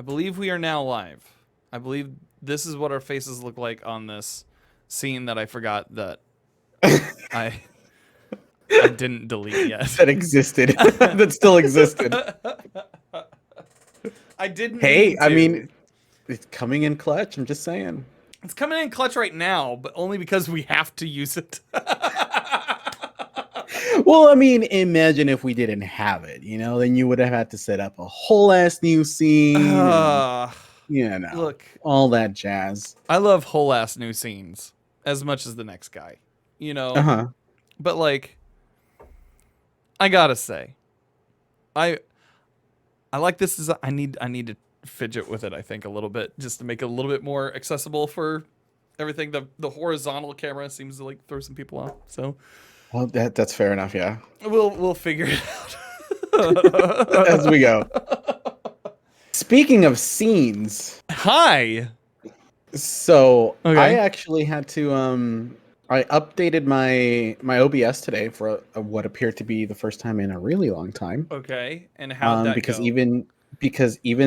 believe we are now live. I believe this is what our faces look like on this scene that I forgot that I didn't delete yet. That existed. That still existed. I didn't Hey, mean to. I mean, it's coming in clutch. I'm just saying. It's coming in clutch right now, but only because we have to use it. Well, I mean, imagine if we didn't have it, then you would have had to set up a whole ass new scene. Look, all that jazz. I love whole ass new scenes as much as the next guy, Uh-huh. But like, I gotta say, I like this design. I need to fidget with it, I think, a little bit, just to make it a little bit more accessible for everything. The horizontal camera seems to like throw some people off. So, well, that's fair enough. Yeah, we'll figure it out as we go. Speaking of scenes, hi. So okay. I actually had to I updated my OBS today for what appeared to be the first time in a really long time. Okay, and how'd that because go? even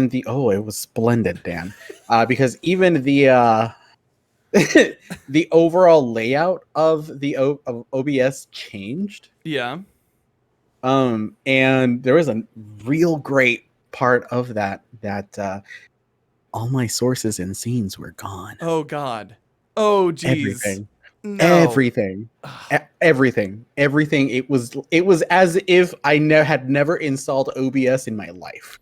the it was splendid, Dan. Because even the the overall layout of the of OBS changed. Yeah. And there was a real great part of that all my sources and scenes were gone. Oh God. Oh geez. Everything. No. Everything. It was as if I had never installed OBS in my life.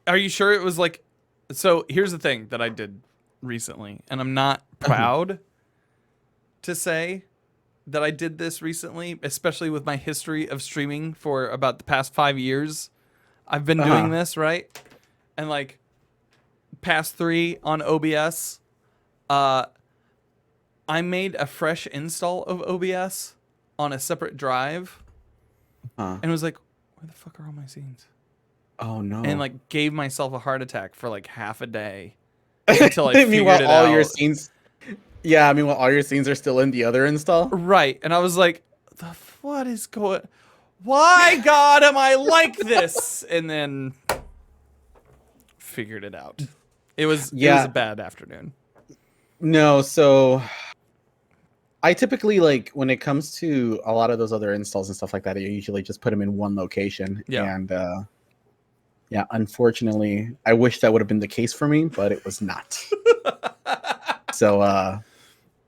Are you sure it was like? So here's the thing that I did recently, and I'm not proud to say that I did this recently, especially with my history of streaming for about the past 5 years. I've been doing this, right? And like past 3 on OBS, I made a fresh install of OBS on a separate drive, and was like, where the fuck are all my scenes? Oh no. And like gave myself a heart attack for like half a day until I figured meanwhile, it all out. your scenes. Yeah, I mean, all your scenes are still in the other install. Right, and I was like, what is going? Why, God, am I like this? And then figured it out. It was a bad afternoon. No, so I typically, like, when it comes to a lot of those other installs and stuff like that, I usually just put them in one location. Yeah. And yeah, unfortunately, I wish that would have been the case for me, but it was not. So I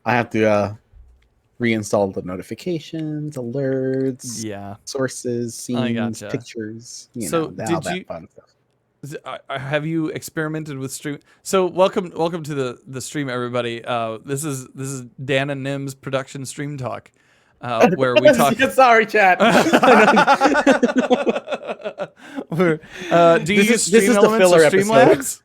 have to reinstall the notifications, alerts, sources, scenes, pictures. So all that fun stuff. Have you experimented with stream? So welcome to the stream, everybody. This is Dan and Nim's production stream talk, where we talk. Sorry, chat. Do you use Stream Elements or Streamlabs?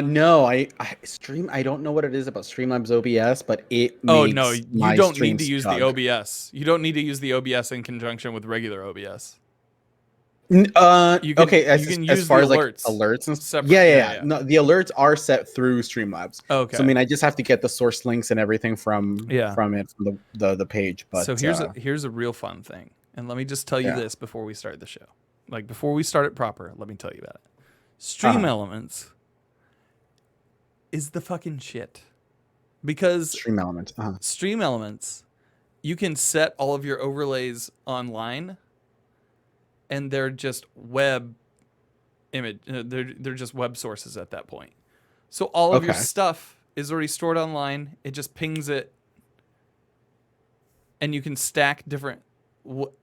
No, I stream. I don't know what it is about Streamlabs OBS, but it. Oh no, you don't need to use the OBS. You don't need to use the OBS in conjunction with regular OBS. Okay, as far as like alerts and separate. Yeah. No, the alerts are set through Streamlabs. Okay. So I mean, I just have to get the source links and everything from the page. But so here's a real fun thing, and let me just tell you this before we start the show. Like before we start it proper, let me tell you about it. Stream Elements is the fucking shit, because Stream Elements, you can set all of your overlays online. And they're just web image. They're just web sources at that point. So all of your stuff is already stored online. It just pings it, and you can stack different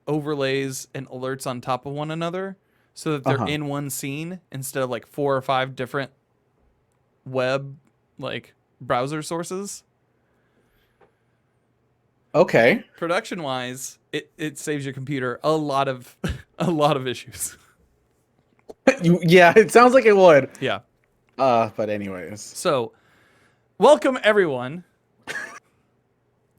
overlays and alerts on top of one another, so that they're in one scene instead of like 4 or 5 different web like browser sources. Okay. Production wise, it saves your computer a lot of issues. Yeah, it sounds like it would. Yeah. But anyways. So, welcome everyone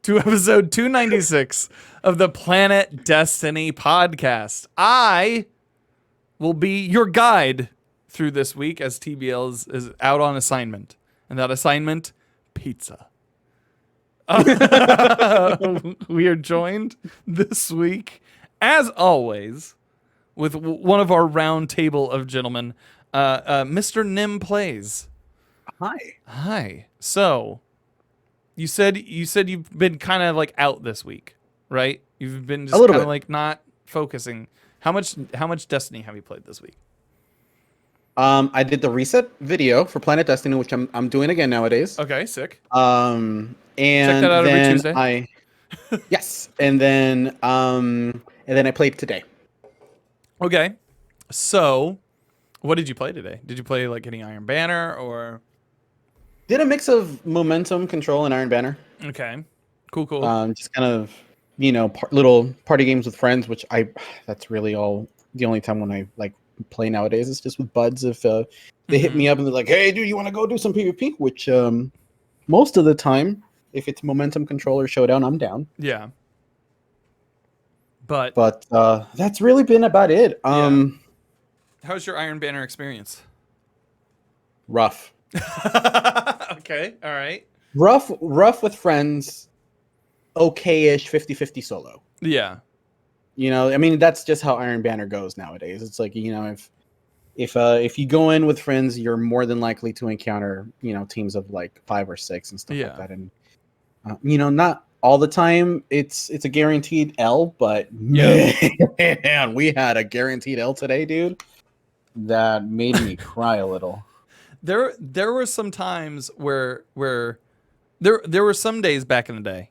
to episode 296 of the Planet Destiny podcast. I will be your guide through this week as TBL is out on assignment. And that assignment, pizza. We are joined this week, as always, with one of our round table of gentlemen. Mr. Nim Plays. Hi. Hi. So, you said you've been kind of like out this week, right? You've been A just little kind of bit. like not focusing. How much Destiny have you played this week? I did the reset video for Planet Destiny, which I'm doing again nowadays. Okay, sick. Check And that out every then Tuesday. yes, and then I played today. Okay. So, what did you play today? Did you play like any Iron Banner or? Did a mix of momentum control and Iron Banner. Okay. Cool. Just kind of, little party games with friends, which that's really the only time when I like play nowadays is just with buds. If they hit me up and they're like, "Hey, dude, you want to go do some PvP?" Which most of the time, if it's momentum control or showdown, I'm down. Yeah. But that's really been about it. yeah. How's your Iron Banner experience? Rough. Okay. All right. Rough with friends. Okay-ish 50-50 solo. Yeah. I mean, that's just how Iron Banner goes nowadays. It's like, if you go in with friends, you're more than likely to encounter, teams of like 5 or 6 and stuff like that. And not all the time it's a guaranteed L, but man, we had a guaranteed L today, dude. That made me cry a little. There were some times where there were some days back in the day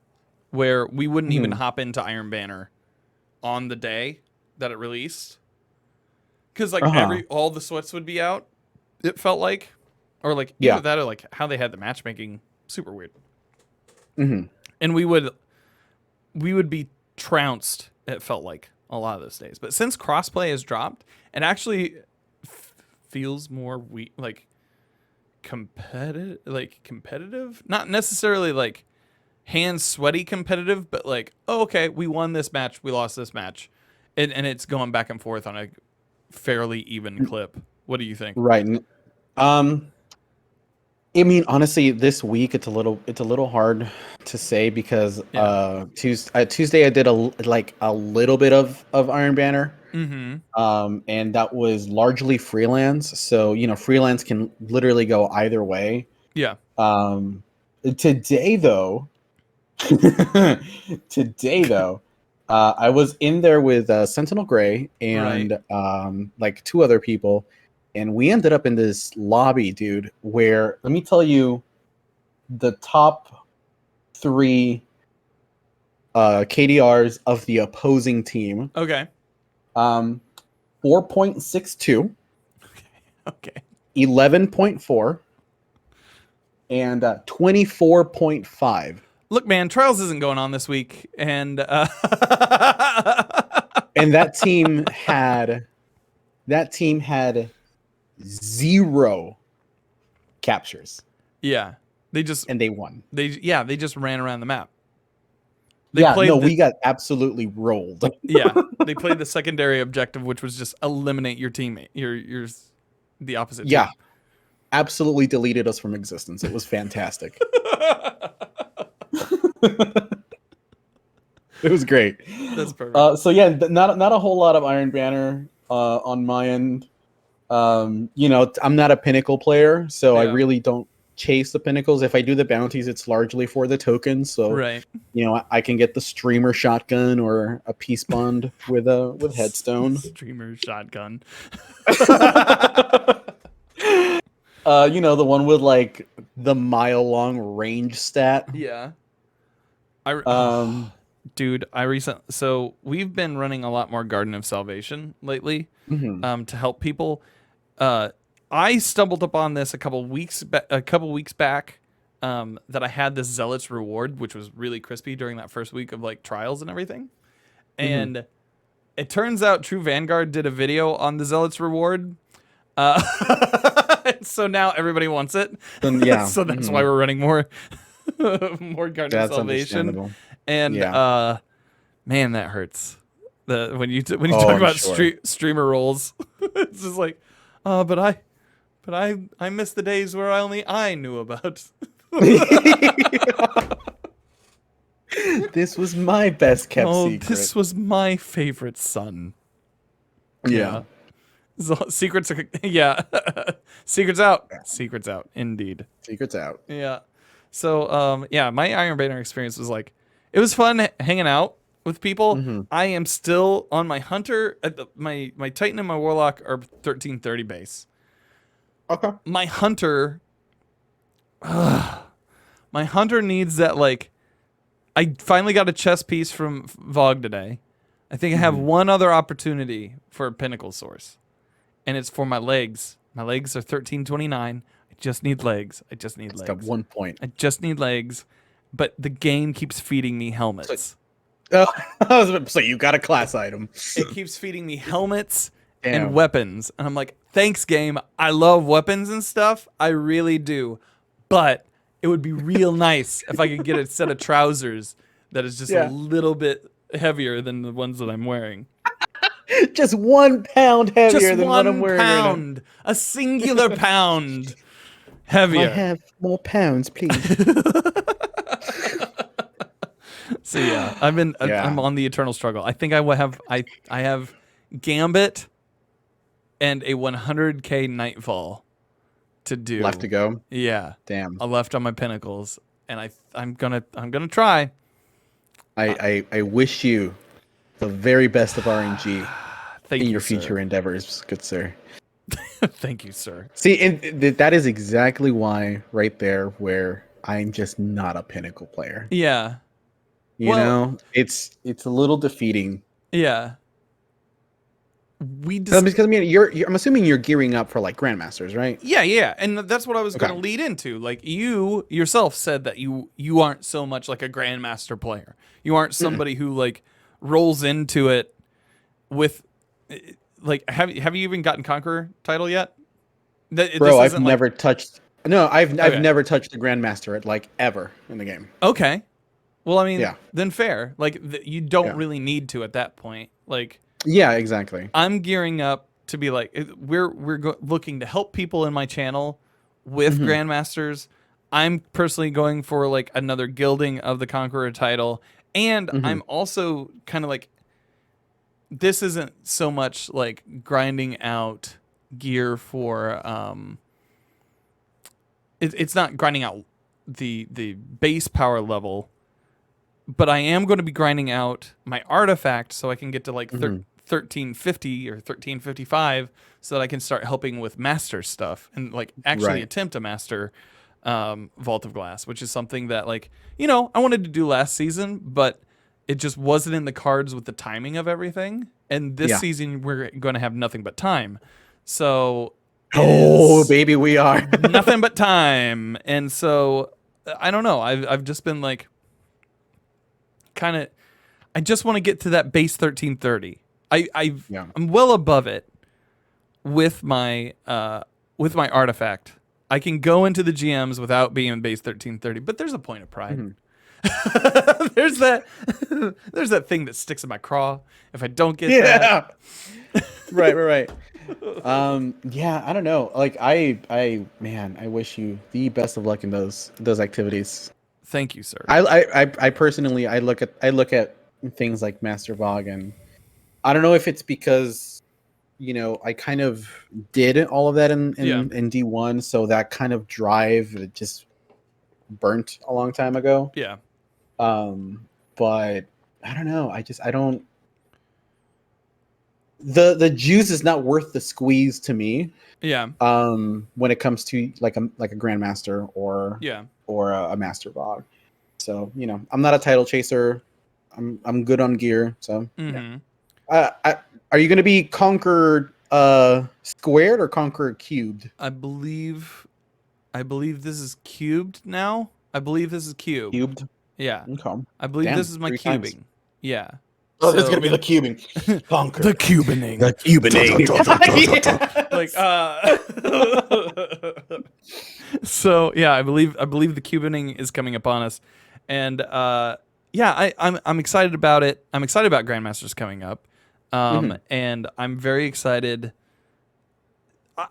where we wouldn't even hop into Iron Banner on the day that it released, because like all the sweats would be out. It felt like, or like either that or like how they had the matchmaking super weird. And we would be trounced. It felt like a lot of those days, but since crossplay has dropped, it actually feels more competitive, not necessarily like hands sweaty competitive, but like, oh, okay, we won this match, we lost this match, and it's going back and forth on a fairly even clip. What do you think? Right. I mean, honestly, this week it's a little hard to say because Tuesday I did a little bit of Iron Banner. And that was largely freelance. So, freelance can literally go either way. Yeah. Today though, I was in there with Sentinel Grey and like 2 other people, and we ended up in this lobby, dude, where, let me tell you, the top 3 KDRs of the opposing team. Okay. 4.62. Okay. 11.4. And 24.5. Look, man, Trials isn't going on this week, and and that team had 0 captures. Yeah, they won. They just ran around the map. We got absolutely rolled. Yeah, they played the secondary objective, which was just eliminate your teammate, your the opposite. Yeah, team. Absolutely deleted us from existence. It was fantastic. It was great. That's perfect. So yeah, not a whole lot of Iron Banner on my end. I'm not a pinnacle player, so I really don't chase the pinnacles. If I do the bounties, it's largely for the tokens. So I can get the streamer shotgun or a peace bond with headstone. Streamer shotgun. The one with like the mile-long range stat. Yeah. Dude, so we've been running a lot more Garden of Salvation lately, to help people. I stumbled upon this a couple weeks back, that I had this Zealot's reward, which was really crispy during that first week of like trials and everything. And it turns out True Vanguard did a video on the Zealot's reward. So now everybody wants it. So that's why we're running more Garden of Salvation. And man, that hurts. When you talk about streamer roles, it's just like, but I miss the days where I knew about. This was my best kept secret. This was my favorite son. Yeah. So, secrets are, yeah. Secrets out. Yeah. Secrets out. Indeed. Secrets out. Yeah. So, yeah, my Iron Banner experience was like, it was fun hanging out with people. Mm-hmm. I am still on my Hunter. My Titan and my Warlock are 1330 base. Okay. My Hunter, my Hunter needs that, like, I finally got a chess piece from Vogue today. I think I have one other opportunity for a Pinnacle Source, and it's for my legs. My legs are 1329. I just need legs. I just need It's legs. got 1 point. I just need legs, but the game keeps feeding me helmets. Oh, I was about to say, you got a class item. It keeps feeding me helmets Damn. and weapons, and I'm like, thanks, game. I love weapons and stuff. I really do, but it would be real nice if I could get a set of trousers that is just a little bit heavier than the ones that I'm wearing. Just 1 pound heavier Just than what I'm wearing. 1 pound, a singular pound heavier. I have more pounds, please. So yeah, I'm on the eternal struggle. I think I have Gambit and a 100k Nightfall to do. Left to go. Yeah. Damn. I left on my pinnacles, and I'm gonna try. I wish you the very best of RNG Thank in you, your sir. future endeavors, good sir. Thank you, sir. See, and that is exactly why, right there, where I'm just not a Pinnacle player. Yeah. You know, it's a little defeating. Yeah. Because I mean, I'm assuming you're gearing up for like Grandmasters, right? Yeah, and that's what I was going to lead into. Like, you yourself said that you aren't so much like a Grandmaster player. You aren't somebody who like rolls into it with like have you even gotten Conqueror title yet? Bro, I've never touched. No, I've never touched the Grandmaster at like ever in the game. Okay. Well, I mean, then fair. Like, you don't really need to at that point. Like, yeah, exactly. I'm gearing up to be like, we're looking to help people in my channel with Grandmasters. I'm personally going for like another gilding of the Conqueror title, and I'm also kind of like, this isn't so much like grinding out gear for it's not grinding out the base power level. But I am going to be grinding out my artifact so I can get to like 1350 or 1355 so that I can start helping with master stuff and like actually attempt to master Vault of Glass, which is something that, like, you know, I wanted to do last season, but it just wasn't in the cards with the timing of everything. And this season we're going to have nothing but time. So baby, we are nothing but time. And so I don't know. I've just been like, I just want to get to that base 1330. I'm well above it with my artifact. I can go into the GMs without being in base 1330, but there's a point of pride. there's that thing that sticks in my craw if I don't get that. right. Yeah, I don't know. Like I wish you the best of luck in those activities. Thank you, sir. I personally look at things like Master Vogue, and I don't know if it's because, you know, I kind of did all of that in D1, so that kind of drive it just burnt a long time ago. Yeah. But I don't know. I don't. The juice is not worth the squeeze to me. Yeah. When it comes to like a Grandmaster or a Master Vogue. So, you know, I'm not a title chaser. I'm good on gear. So are you going to be Conquered squared or Conquered cubed? I believe this is cubed now. I believe this is cubed. Cubed? Yeah. Okay. I believe this is my cubing. Times. Yeah. Oh, this is gonna be the cubing. Conquer. The cubining. The cubining. So yeah, I believe the cubining is coming upon us, and I'm excited about it. I'm excited about Grandmasters coming up, and I'm very excited.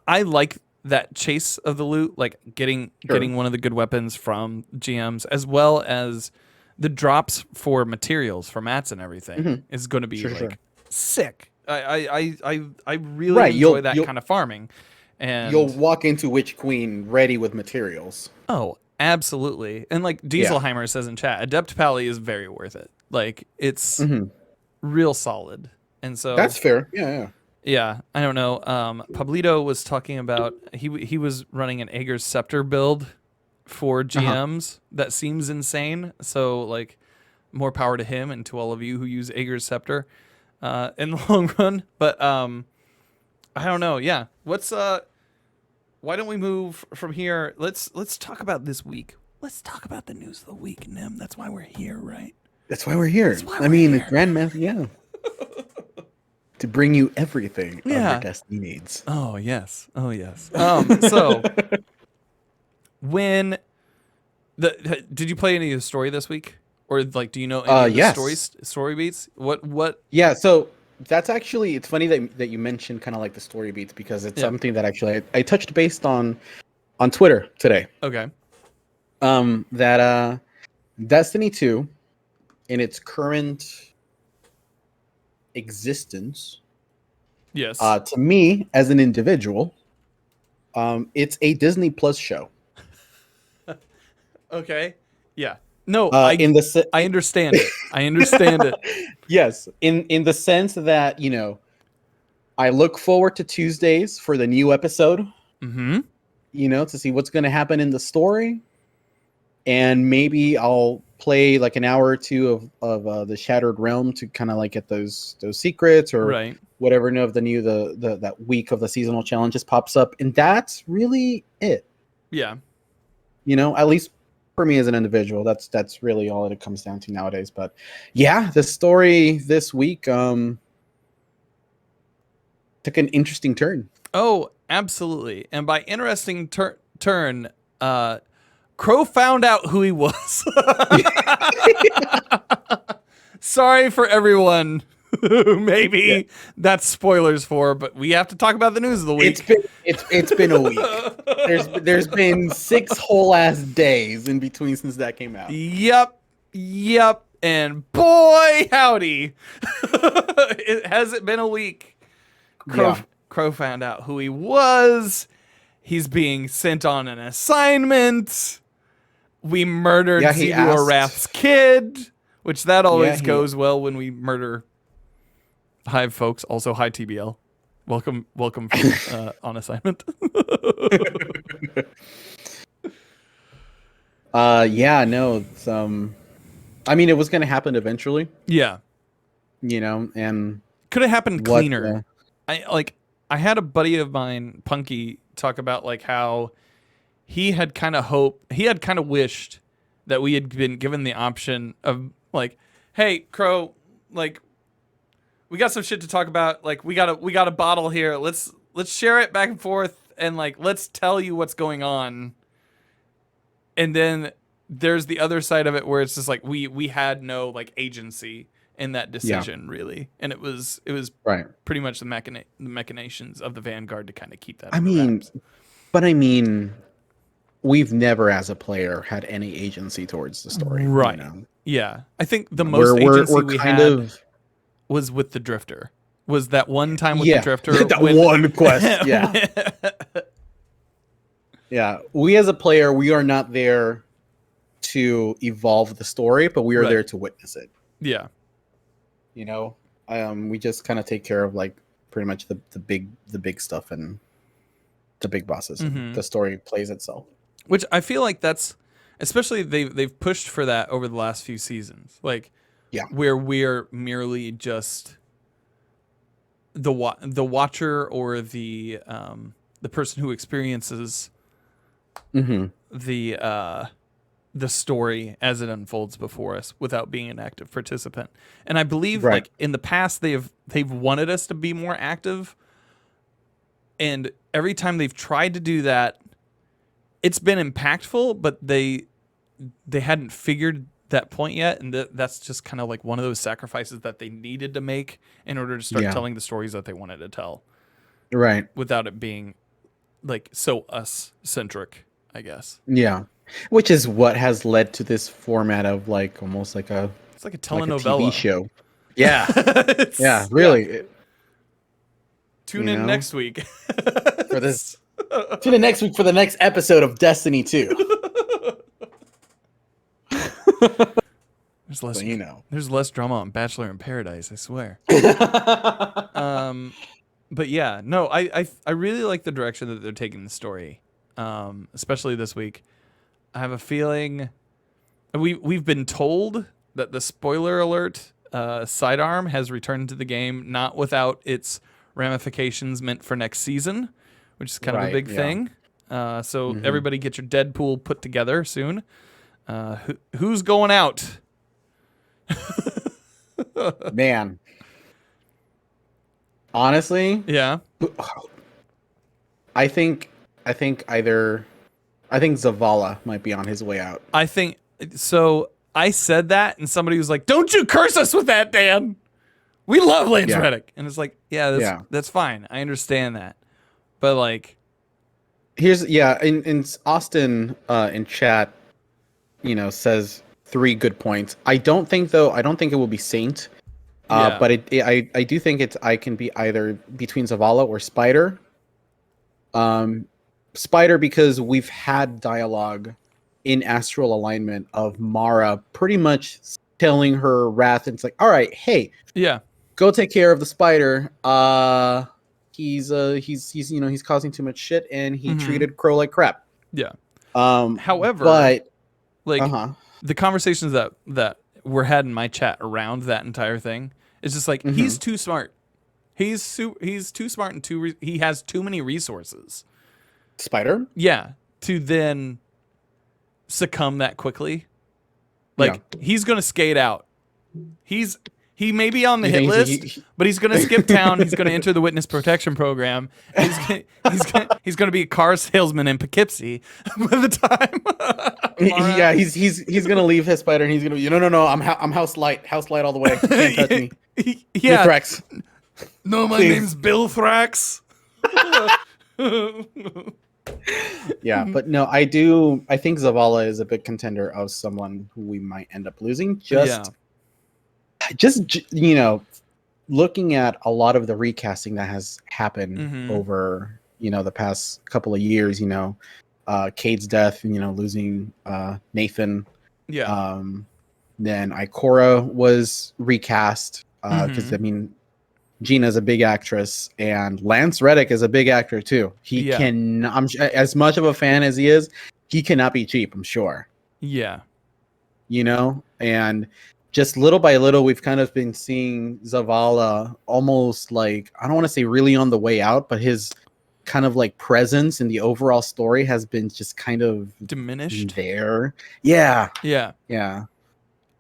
I like that chase of the loot, like getting one of the good weapons from GMs, as well as the drops for materials for mats and everything is going to be sick. I really Right, enjoy that kind of farming. And you'll walk into Witch Queen ready with materials. oh, absolutely. And like Dieselheimer says in chat, Adept Pally is very worth it. Like it's real solid. And so that's fair. Yeah. yeah, I don't know. Pablito was talking about he was running an Ager's Scepter build for GMs. That seems insane. So like more power to him and to all of you who use Ager's Scepter in the long run. But I don't know. Yeah. Why don't we move from here? Let's talk about this week. Let's talk about the news of the week, Nim. That's why we're here, right? That's why we're here. I mean, the Grandmaster, yeah. To bring you everything your Destiny needs. Oh, yes. Oh, yes. So, did you play any of the story this week? Or, like, do you know any of the story beats? What? Yeah, so that's actually, it's funny that you mentioned kind of like the story beats because it's something that actually I touched based on Twitter today. Okay. That Destiny 2, in its current existence, yes, to me as an individual, it's a Disney Plus show. Okay. Yeah. No, I understand it. I understand it. Yes, in the sense that, you know, I look forward to Tuesdays for the new episode. Mm-hmm. You know, to see what's going to happen in the story, and maybe I'll play like an hour or two of the Shattered Realm to kind of like get those secrets or whatever of the new that week of the seasonal challenges pops up, and that's really it. Yeah, you know, at least for me as an individual, that's really all it comes down to nowadays. But yeah, the story this week took an interesting turn. Oh, absolutely. And by interesting turn, Crow found out who he was. Sorry for everyone who maybe that's spoilers for, but we have to talk about the news of the week. It's been a week. There's been 6 whole ass days in between since that came out. Yep. And boy, howdy. It hasn't been a week. Crow found out who he was. He's being sent on an assignment. We murdered Zebua Wrath's kid, which that always goes well when we murder Hive folks. Also, hi TBL. Welcome on assignment. It's I mean, it was going to happen eventually. Yeah. You know, and could have happened cleaner. I had a buddy of mine, Punky, talk about like how he had kind of wished that we had been given the option of like, hey, Crow, like we got some shit to talk about. Like we got a bottle here. Let's share it back and forth and like let's tell you what's going on. And then there's the other side of it where it's just like we had no like agency in that decision really, and it was pretty much the machinations of the Vanguard to kind of keep that. I mean, we've never as a player had any agency towards the story, right? You know? Yeah, I think the most agency we had was with the Drifter. Was that one time with the Drifter? That one quest, yeah. Yeah, we as a player, we are not there to evolve the story, but we are there to witness it. Yeah. You know, we just kind of take care of like pretty much the big stuff and the big bosses. And the story plays itself. Which I feel like that's especially they've pushed for that over the last few seasons. Like where we're merely just the watcher or the person who experiences the story as it unfolds before us without being an active participant. And I believe like in the past they've wanted us to be more active, and every time they've tried to do that, it's been impactful, but they hadn't figured that point yet, and that's just kind of like one of those sacrifices that they needed to make in order to start telling the stories that they wanted to tell. Right. Without it being like so us centric, I guess. Yeah. Which is what has led to this format of like almost like it's like a telenovela TV show. Yeah. Yeah, really. Tune You in know? next week. For this. Tune in next week for the next episode of Destiny 2. There's less, So you know. there's less drama on Bachelor in Paradise, I swear. But yeah, no, I really like the direction that they're taking the story, especially this week. I have a feeling we've been told that the spoiler alert sidearm has returned to the game, not without its ramifications meant for next season, which is kind of a big thing. So everybody get your Deadpool put together soon. Who's going out? Man. Honestly, Yeah. I think Zavala might be on his way out. I think so. I said that, and somebody was like, "Don't you curse us with that, Dan. We love Lance Reddick." And it's like, yeah, that's fine. I understand that, but like, here's in Austin in chat, says 3 good points. I don't think it will be Saint. But I do think I can be either between Zavala or Spider. Spider, because we've had dialogue in Astral Alignment of Mara pretty much telling her wrath, and it's like, all right, hey, go take care of the Spider. He's causing too much shit, and he treated Crow like crap. Yeah. However, the conversations that were had in my chat around that entire thing. It's just like he's too smart. He's too smart and he has too many resources. Spider? Yeah, to then succumb that quickly. Like he's gonna skate out. He may be on the hit list, but he's gonna skip town. He's gonna enter the witness protection program. He's gonna be a car salesman in Poughkeepsie by the time. He's gonna leave his Spider, and he's gonna be no. I'm house light all the way. You can't touch me. Yeah. Thrax. No, my name's Bill Thrax. Yeah, but no, I think Zavala is a big contender of someone who we might end up losing. Just looking at a lot of the recasting that has happened over the past couple of years. Cade's death, losing Nathan. Then Ikora was recast because Gina's a big actress, and Lance Reddick is a big actor too. He can, as much of a fan as he is, he cannot be cheap, I'm sure. Yeah. And just little by little, we've kind of been seeing Zavala almost like, I don't want to say really on the way out, but his kind of like presence in the overall story has been just kind of diminished there. Yeah.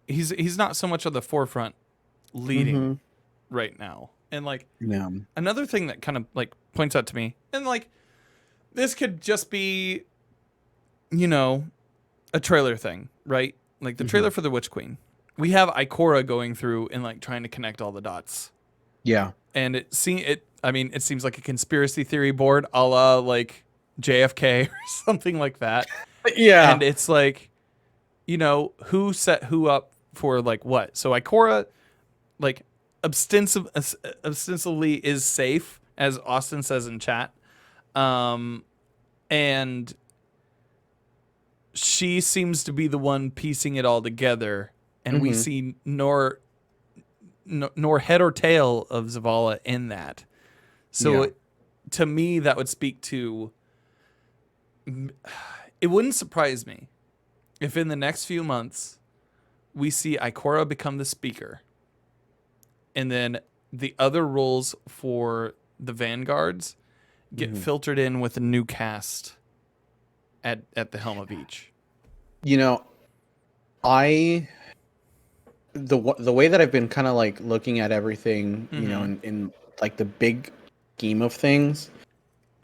He's not so much on the forefront leading right now. And like another thing that kind of like points out to me, and like this could just be a trailer thing, right? Like the trailer for the Witch Queen. We have Ikora going through and like trying to connect all the dots. Yeah. And it seems like a conspiracy theory board a la like JFK or something like that. Yeah. And it's like, who set who up for like what? So Ikora like ostensibly is safe, as Austin says in chat. And she seems to be the one piecing it all together, and we see nor head or tail of Zavala in that. So to me, that would speak to, it wouldn't surprise me if in the next few months we see Ikora become the speaker, and then the other roles for the Vanguards get filtered in with a new cast at the helm of each. The way that I've been kind of like looking at everything, in like the big scheme of things,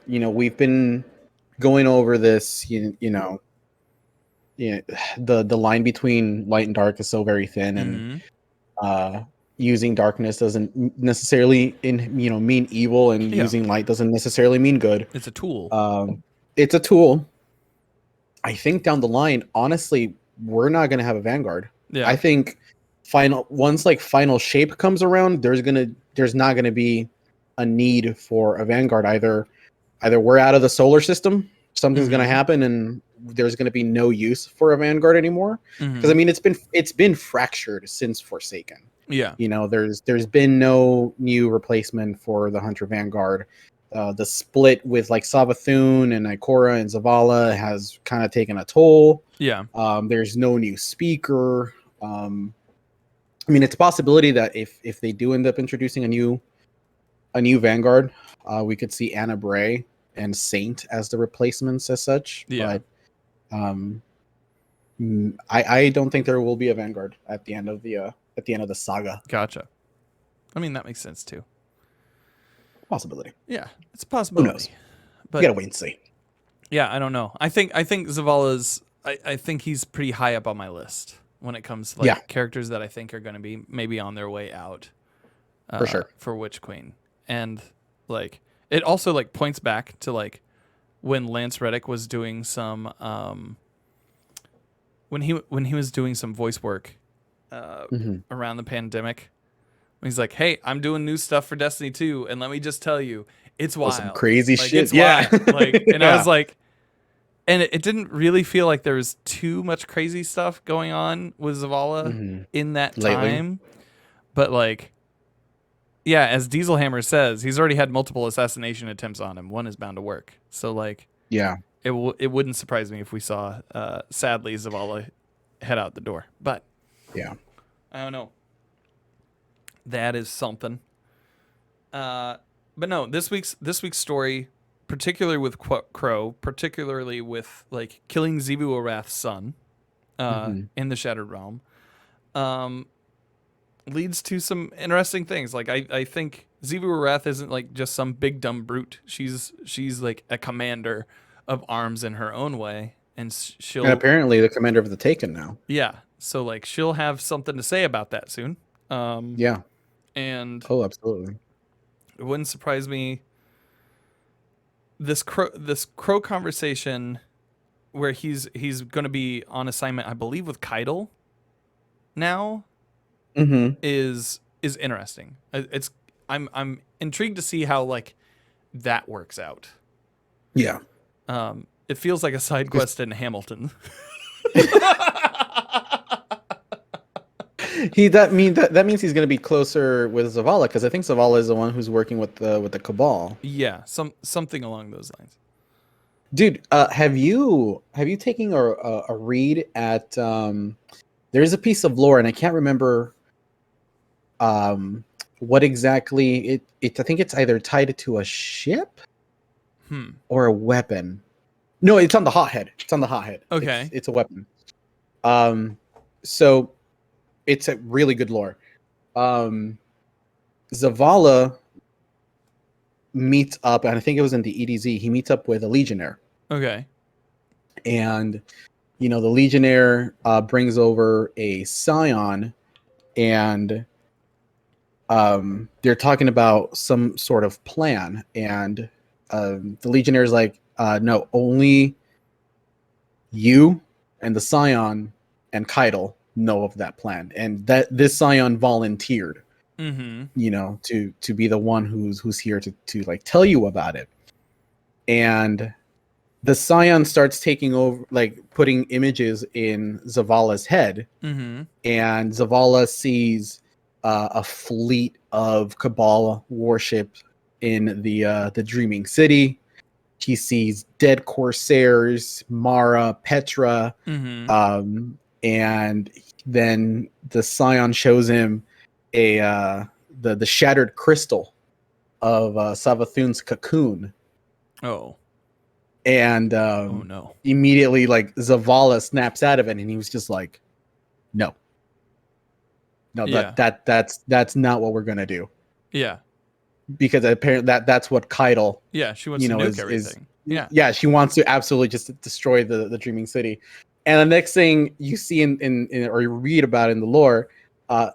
we've been going over this, the line between light and dark is so very thin, and using darkness doesn't necessarily mean evil, and using light doesn't necessarily mean good. It's a tool. I think down the line, honestly, we're not going to have a Vanguard. Yeah. I think once final shape comes around, there's not going to be a need for a Vanguard. Either we're out of the solar system, something's going to happen, and there's going to be no use for a Vanguard anymore. Because I mean, it's been fractured since Forsaken. Yeah. You know, there's been no new replacement for the Hunter Vanguard. The split with like Savathun and Ikora and Zavala has kind of taken a toll. Yeah. There's no new speaker. I mean, it's a possibility that if they do end up introducing a new Vanguard, we could see Anna Bray and Saint as the replacements as such. Yeah. But I don't think there will be a Vanguard at the end of the saga. Gotcha. I mean, that makes sense too. Possibility. Yeah, it's a possibility. Who knows? But You gotta wait and see. yeah, I don't know. I think Zavala's. I think he's pretty high up on my list when it comes to like characters that I think are going to be maybe on their way out. For sure. For Witch Queen, and like it also like points back to like when Lance Reddick was doing some when he was doing some voice work around the pandemic. He's like, "Hey, I'm doing new stuff for Destiny 2, and let me just tell you, it's wild, some crazy like, shit." It's wild. Like, and I Yeah. was like, and it didn't really feel like there was too much crazy stuff going on with Zavala in that Lately. time, but like, yeah, as Dieselhammer says, he's already had multiple assassination attempts on him. One is bound to work. So like, Yeah. it wouldn't surprise me if we saw, sadly, Zavala head out the door. But Yeah. I don't know. That is something. But no, this week's story, particularly with Crow, particularly with like killing Xivu Arath's son, in the Shattered Realm, leads to some interesting things. Like I think Xivu Arath isn't like just some big dumb brute. She's like a commander of arms in her own way, and she'll And apparently the commander of the Taken now. yeah. So like she'll have something to say about that soon. Yeah. And Oh, absolutely. it wouldn't surprise me. This crow conversation, where he's going to be on assignment, I believe, with Keitel now, is interesting. I'm intrigued to see how like that works out. Yeah. It feels like a side quest in Hamilton. That means he's going to be closer with Zavala, because I think Zavala is the one who's working with the Cabal. Yeah, something along those lines. Dude, have you taken a read at there's a piece of lore, and I can't remember what exactly it I think it's either tied to a ship or a weapon. No, it's on the hothead. Okay. It's a weapon. So it's a really good lore. Zavala meets up, and I think it was in the EDZ. He meets up with a Legionnaire. Okay. And the Legionnaire brings over a Scion, and they're talking about some sort of plan. And the Legionnaire is like, no, only you and the Scion and Keitel know of that plan, and that this Scion volunteered, to be the one who's here to like tell you about it. And the Scion starts taking over, like putting images in Zavala's head, and Zavala sees a fleet of Cabal warships in the Dreaming City. He sees dead Corsairs, Mara, Petra, and then the Scion shows him the shattered crystal of Savathun's cocoon. Oh. And oh no! Immediately, like Zavala snaps out of it, and he was just like, "No, that's not what we're gonna do." Yeah, because apparently that's what Keitel. Yeah, she wants to nuke everything. Yeah, she wants to absolutely just destroy the Dreaming City. And the next thing you see in or you read about in the lore,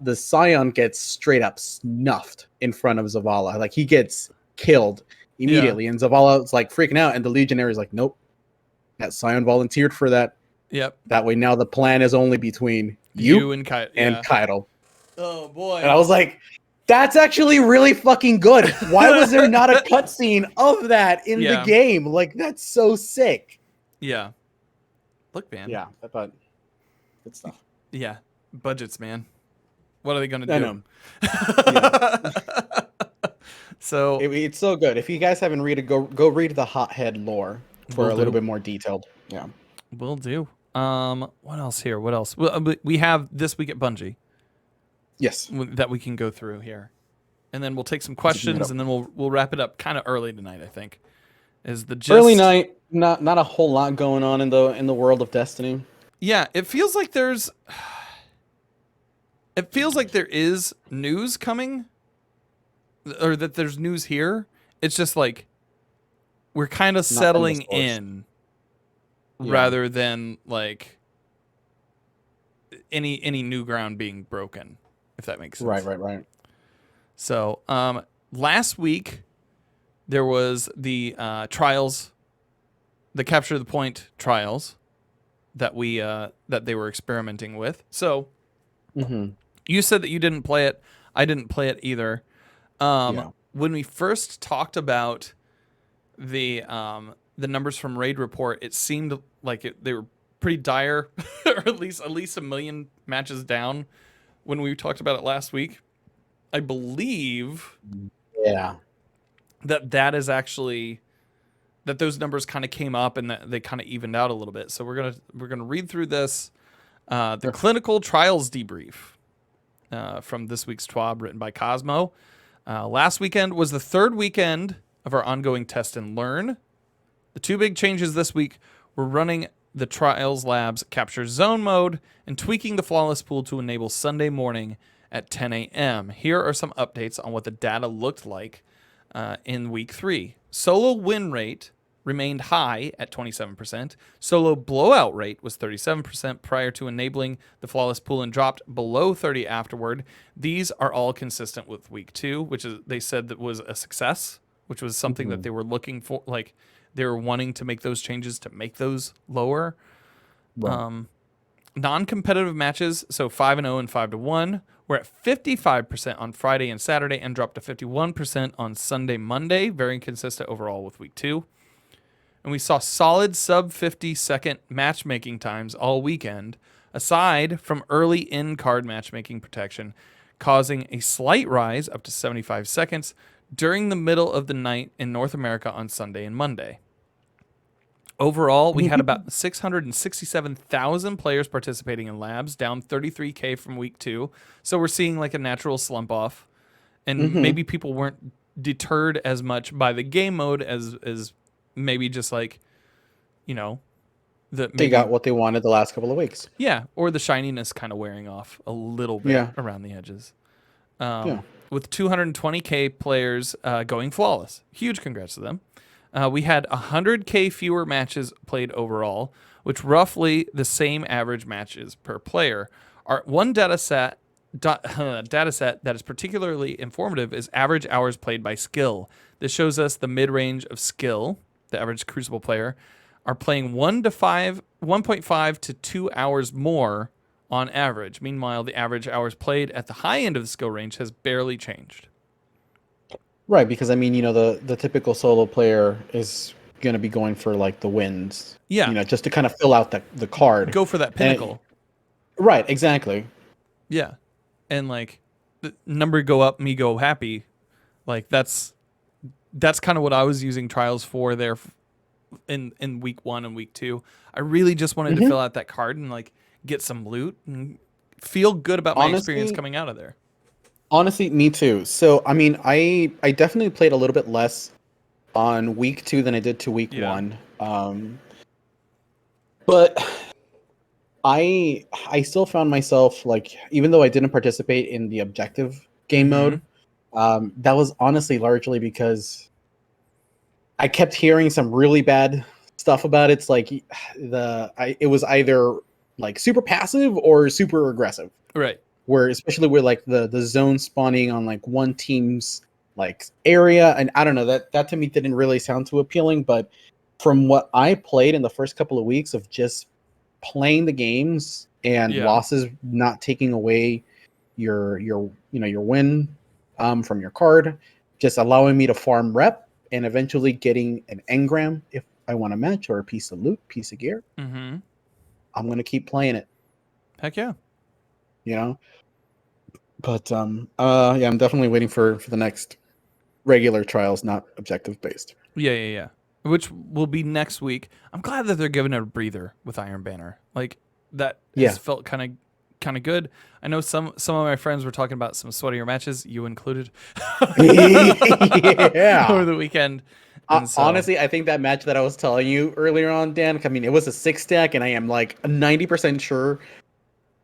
the Scion gets straight up snuffed in front of Zavala. Like he gets killed immediately, and Zavala's like freaking out, and the Legionary is like, "Nope, that Scion volunteered for that. Yep. That way now the plan is only between you and Keitel." Oh boy! And I was like, That's actually really fucking good. Why was there not a cutscene of that in the game? Like, that's so sick. Yeah. Look, man. Yeah, but good stuff. Yeah. Budgets, man. What are they going to do? I know. Yeah. So it's so good. If you guys haven't read it, go read the Hothead lore for a little bit more detailed. Yeah. Will do. What else here? What else? Well, we have This Week at Bungie. Yes. That we can go through here. And then we'll take some questions and then we'll wrap it up kind of early tonight, I think. Is the gist. Early night, not a whole lot going on in the world of Destiny. Yeah, it feels like there is news coming, or that there's news here. It's just like we're kind of settling in rather than like any new ground being broken, if that makes sense. Right. So, last week there was the trials, the capture the point trials that they were experimenting with. So, you said that you didn't play it. I didn't play it either. When we first talked about the numbers from Raid Report, it seemed like they were pretty dire, or at least 1 million matches down when we talked about it last week. I believe that is actually that those numbers kind of came up and that they kind of evened out a little bit. So we're gonna read through this the clinical trials debrief from this week's TWAB written by Cosmo. Last weekend was the third weekend of our ongoing test and learn. The two big changes this week were running the Trials Labs capture zone mode and tweaking the flawless pool to enable Sunday morning at 10 a.m. Here are some updates on what the data looked like in week 3. Solo win rate remained high at 27%. Solo blowout rate was 37% prior to enabling the flawless pool and dropped below 30 afterward. These are all consistent with week 2, which is they said that was a success, which was something that they were looking for. Like they were wanting to make those changes to make those lower. Right. Non-competitive matches, so 5-0 and 5-1, were at 55% on Friday and Saturday and dropped to 51% on Sunday, Monday. Very consistent overall with week 2. And we saw solid sub 50-second matchmaking times all weekend, aside from early in-card matchmaking protection, causing a slight rise up to 75 seconds during the middle of the night in North America on Sunday and Monday. Overall, we had about 667,000 players participating in labs, down 33K from week 2. So we're seeing like a natural slump off. And maybe people weren't deterred as much by the game mode as maybe just like, they got what they wanted the last couple of weeks. Yeah, or the shininess kind of wearing off a little bit around the edges. With 220K players going flawless. Huge congrats to them. We had 100K fewer matches played overall, which roughly the same average matches per player. Our one data set that is particularly informative is average hours played by skill. This shows us the mid-range of skill, the average Crucible player, are playing 1.5 to 2 hours more on average. Meanwhile, the average hours played at the high end of the skill range has barely changed. Right, because I mean, the typical solo player is going to be going for like the wins. Yeah. Just to kind of fill out the card. Go for that pinnacle. Right, exactly. Yeah. And like the number go up, me go happy. Like that's kind of what I was using trials for there in week 1 and week 2. I really just wanted to fill out that card and like get some loot and feel good about my experience coming out of there. Honestly, me too. So, I mean, I definitely played a little bit less on week 2 than I did to week 1. But I still found myself, like, even though I didn't participate in the objective game mode, that was honestly largely because I kept hearing some really bad stuff about it. It's like it was either like super passive or super aggressive. Right. Where especially with like the zone spawning on like one team's like area, and I don't know, that to me didn't really sound too appealing. But from what I played in the first couple of weeks of just playing the games and losses not taking away your win from your card, just allowing me to farm rep and eventually getting an engram if I want a match or a piece of loot, piece of gear. Mm-hmm. I'm gonna keep playing it. Heck yeah. You know. But yeah, I'm definitely waiting for the next regular trials, not objective based. Yeah. Which will be next week. I'm glad that they're giving it a breather with Iron Banner. Like that has felt kind of good. I know some of my friends were talking about some sweatier matches, you included. Yeah. Over the weekend. And so, honestly, I think that match that I was telling you earlier on, Dan, I mean, it was a 6-stack, and I am like 90% sure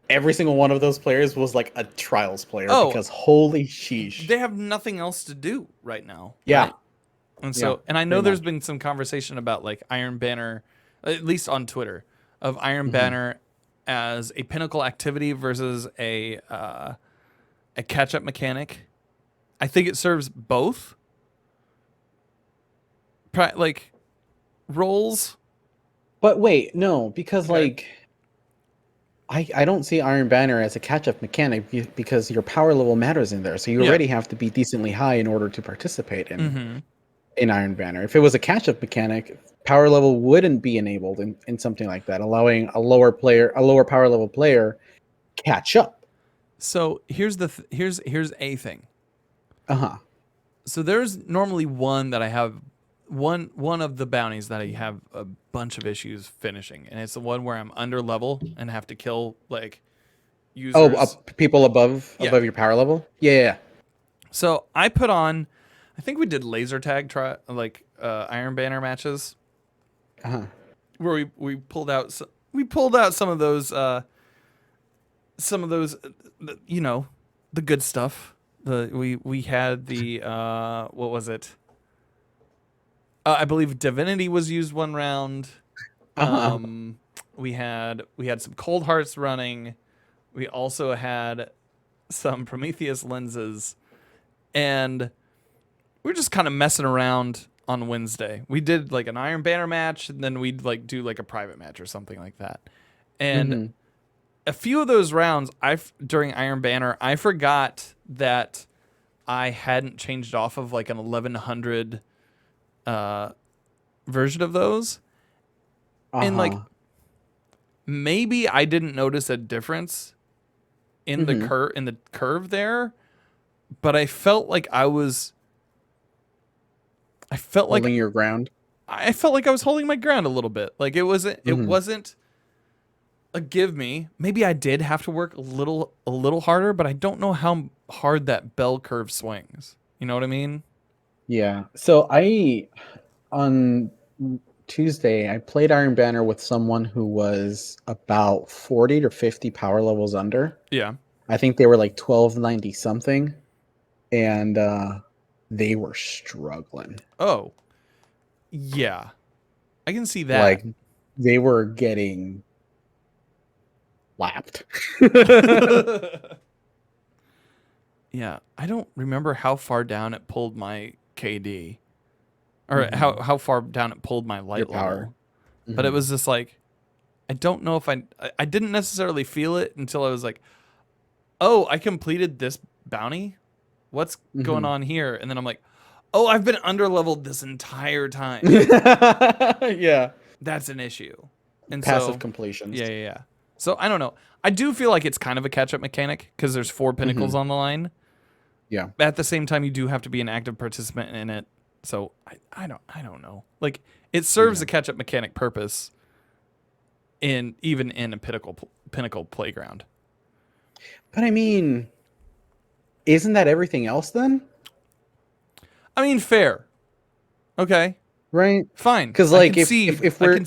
every single one of those players was like a trials player because holy sheesh. They have nothing else to do right now. Yeah. Right? And so, and I know there's been some conversation about like Iron Banner, at least on Twitter, of Iron Banner as a pinnacle activity versus a catch-up mechanic. I think it serves both like roles. But wait, no, because like I don't see Iron Banner as a catch-up mechanic because your power level matters in there. So you already have to be decently high in order to participate in Iron Banner. If it was a catch-up mechanic, power level wouldn't be enabled in something like that, allowing a lower power level player catch up. So here's here's a thing. So there's normally one that I have one of the bounties that I have a bunch of issues finishing, and it's the one where I'm under level and have to kill like users. People above your power level. Yeah. So I put on, I think we did laser tag Iron Banner matches, where we pulled out some of those you know, the good stuff. We had the what was it? I believe Divinity was used one round. We had some Cold Hearts running. We also had some Prometheus lenses, and we're just kind of messing around on Wednesday. We did like an Iron Banner match, and then we'd like do like a private match or something like that. And a few of those rounds, during Iron Banner, I forgot that I hadn't changed off of like an 1100 version of those, and like maybe I didn't notice a difference in the curve there, but I felt like holding your ground. I felt like I was holding my ground a little bit. Like it wasn't a give me. Maybe I did have to work a little harder, but I don't know how hard that bell curve swings. You know what I mean? Yeah. So on Tuesday, I played Iron Banner with someone who was about 40 to 50 power levels under. Yeah. I think they were like 1290 something, and they were struggling. Oh, yeah. I can see that. Like, they were getting lapped. Yeah. I don't remember how far down it pulled my KD. Or how far down it pulled my light level. But it was just like, I don't know if I didn't necessarily feel it until I was like, oh, I completed this bounty? What's going on here? And then I'm like, oh, I've been underleveled this entire time. Yeah. That's an issue. And passive completions. Yeah. So I don't know. I do feel like it's kind of a catch-up mechanic because there's 4 pinnacles on the line. Yeah. At the same time, you do have to be an active participant in it. So I don't know. Like it serves a catch-up mechanic purpose even in a pinnacle playground. But I mean, isn't that everything else then? I mean, fair. Okay. Right. Fine. Because like if we're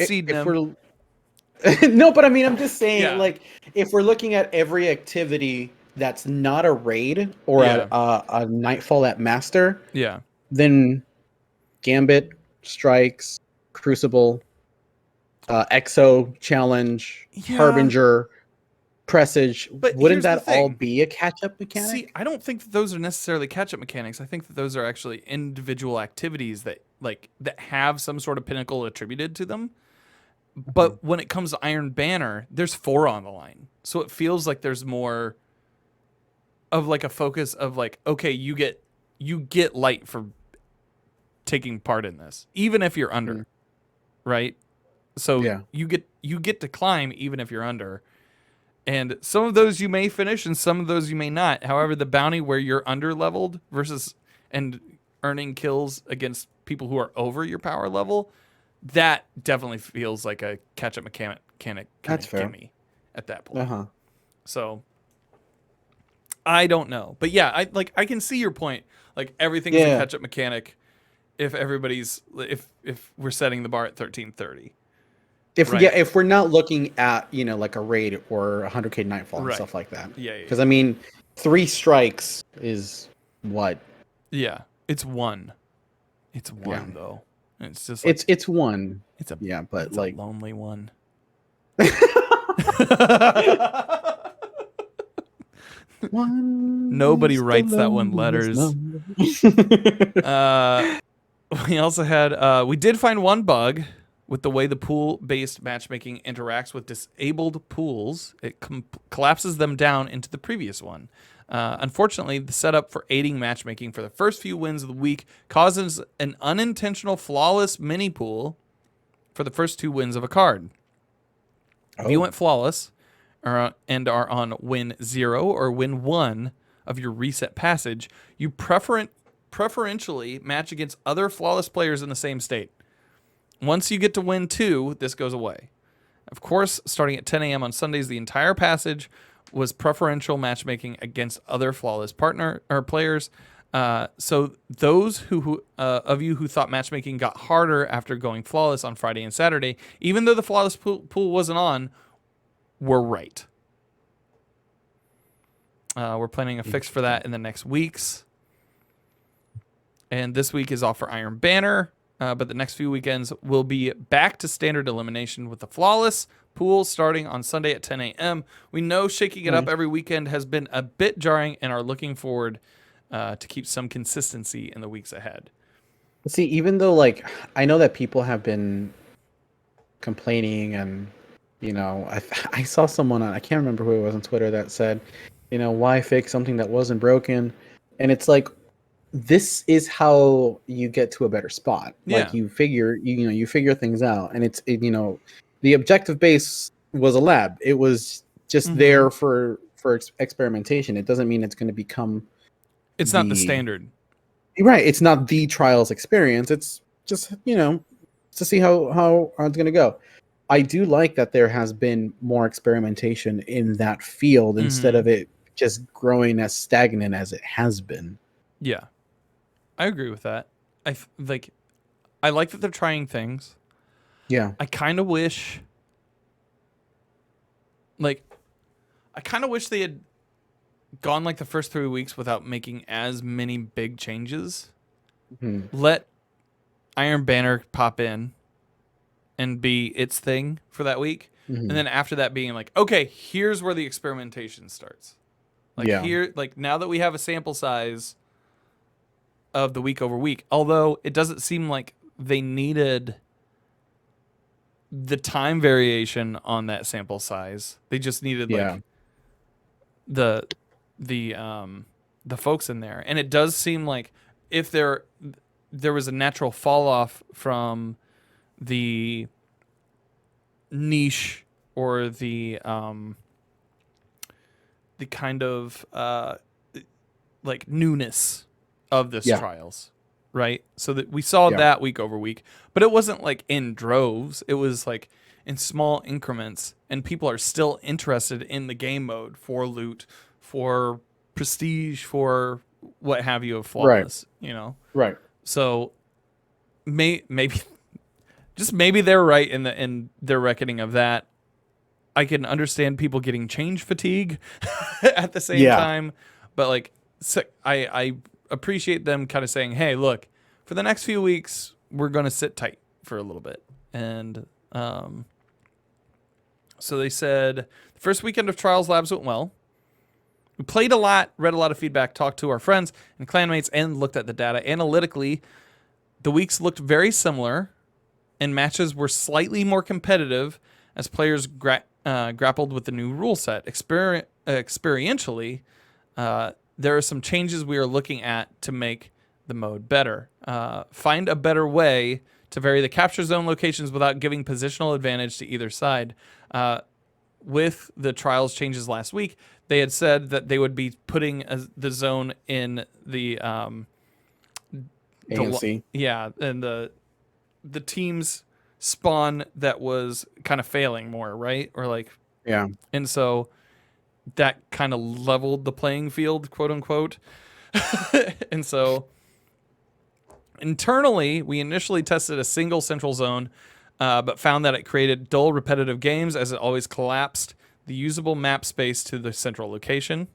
no, but I mean, I'm just saying like if we're looking at every activity that's not a raid or a nightfall at master, then Gambit, Strikes, Crucible, Exo, Challenge, Harbinger, Presage, but wouldn't that all be a catch-up mechanic? See, I don't think that those are necessarily catch-up mechanics. I think that those are actually individual activities that have some sort of pinnacle attributed to them. But when it comes to Iron Banner, there's 4 on the line. So it feels like there's more of like a focus of like, okay, you get light for taking part in this, even if you're under, right? So Yeah. you get to climb even if you're under. And some of those you may finish and some of those you may not. However, the bounty where you're under leveled versus and earning kills against people who are over your power level, that definitely feels like a catch up mechanic That's fair. gimme at that point. Uh-huh. So I don't know. But yeah, I can see your point. Like everything is a catch up mechanic if everybody's if we're setting the bar at 1330. If we're not looking at, you know, like a raid or 100k nightfall and stuff like that. Yeah. Because I mean, 3 strikes is what? Yeah, it's one. It's one though. And it's just like, it's one. It's a but it's like a lonely one. Nobody writes that one letters. We also had we did find one bug with the way the pool-based matchmaking interacts with disabled pools. It collapses them down into the previous one. Unfortunately, the setup for aiding matchmaking for the first few wins of the week causes an unintentional flawless mini pool for the first 2 wins of a card. If you went flawless and are on win 0 or win 1 of your reset passage, you preferentially match against other flawless players in the same state. Once you get to win 2, this goes away. Of course, starting at 10 a.m. on Sundays, the entire passage was preferential matchmaking against other flawless partner or players. So those who of you who thought matchmaking got harder after going flawless on Friday and Saturday, even though the flawless pool wasn't on, were right. We're planning a fix for that in the next weeks. And this week is off for Iron Banner. But the next few weekends will be back to standard elimination with the flawless pool starting on Sunday at 10 a.m. We know shaking it up every weekend has been a bit jarring and are looking forward to keep some consistency in the weeks ahead. See, even though like I know that people have been complaining and, you know, I saw someone I can't remember who it was on Twitter that said, you know, why fix something that wasn't broken? And it's like, this is how you get to a better spot. Like you figure things out, and you know, the objective base was a lab. It was just there for experimentation. It doesn't mean it's going to become. It's not the standard, right? It's not the trials experience. It's just, you know, to see how it's going to go. I do like that there has been more experimentation in that field instead of it just growing as stagnant as it has been. Yeah. I agree with that. I like that they're trying things. Yeah. I kind of wish they had gone like the first 3 weeks without making as many big changes. Let Iron Banner pop in and be its thing for that week. And then after that being like, okay, here's where the experimentation starts. Like here, like now that we have a sample size of the week over week, although it doesn't seem like they needed the time variation on that sample size. They just needed like the folks in there. And it does seem like if there was a natural fall off from the niche or the kind of like newness of this trials, right? So that we saw that week over week, but it wasn't like in droves. It was like in small increments, and people are still interested in the game mode for loot, for prestige, for what have you of flawless, you know? Right. So maybe they're right in their reckoning of that. I can understand people getting change fatigue at the same time, but like I appreciate them kind of saying, hey, look, for the next few weeks, we're going to sit tight for a little bit. And so they said the first weekend of Trials Labs went well. We played a lot, read a lot of feedback, talked to our friends and clanmates, and looked at the data. Analytically, the weeks looked very similar, and matches were slightly more competitive as players grappled with the new rule set. Experientially, there are some changes we are looking at to make the mode better. Find a better way to vary the capture zone locations without giving positional advantage to either side. With the trials changes last week, they had said that they would be putting the zone in the AOC. and the team's spawn that was kind of failing more, right? Or like, Yeah. and so that kind of leveled the playing field, quote unquote. And so internally, we initially tested a single central zone, but found that it created dull, repetitive games as it always collapsed the usable map space to the central location.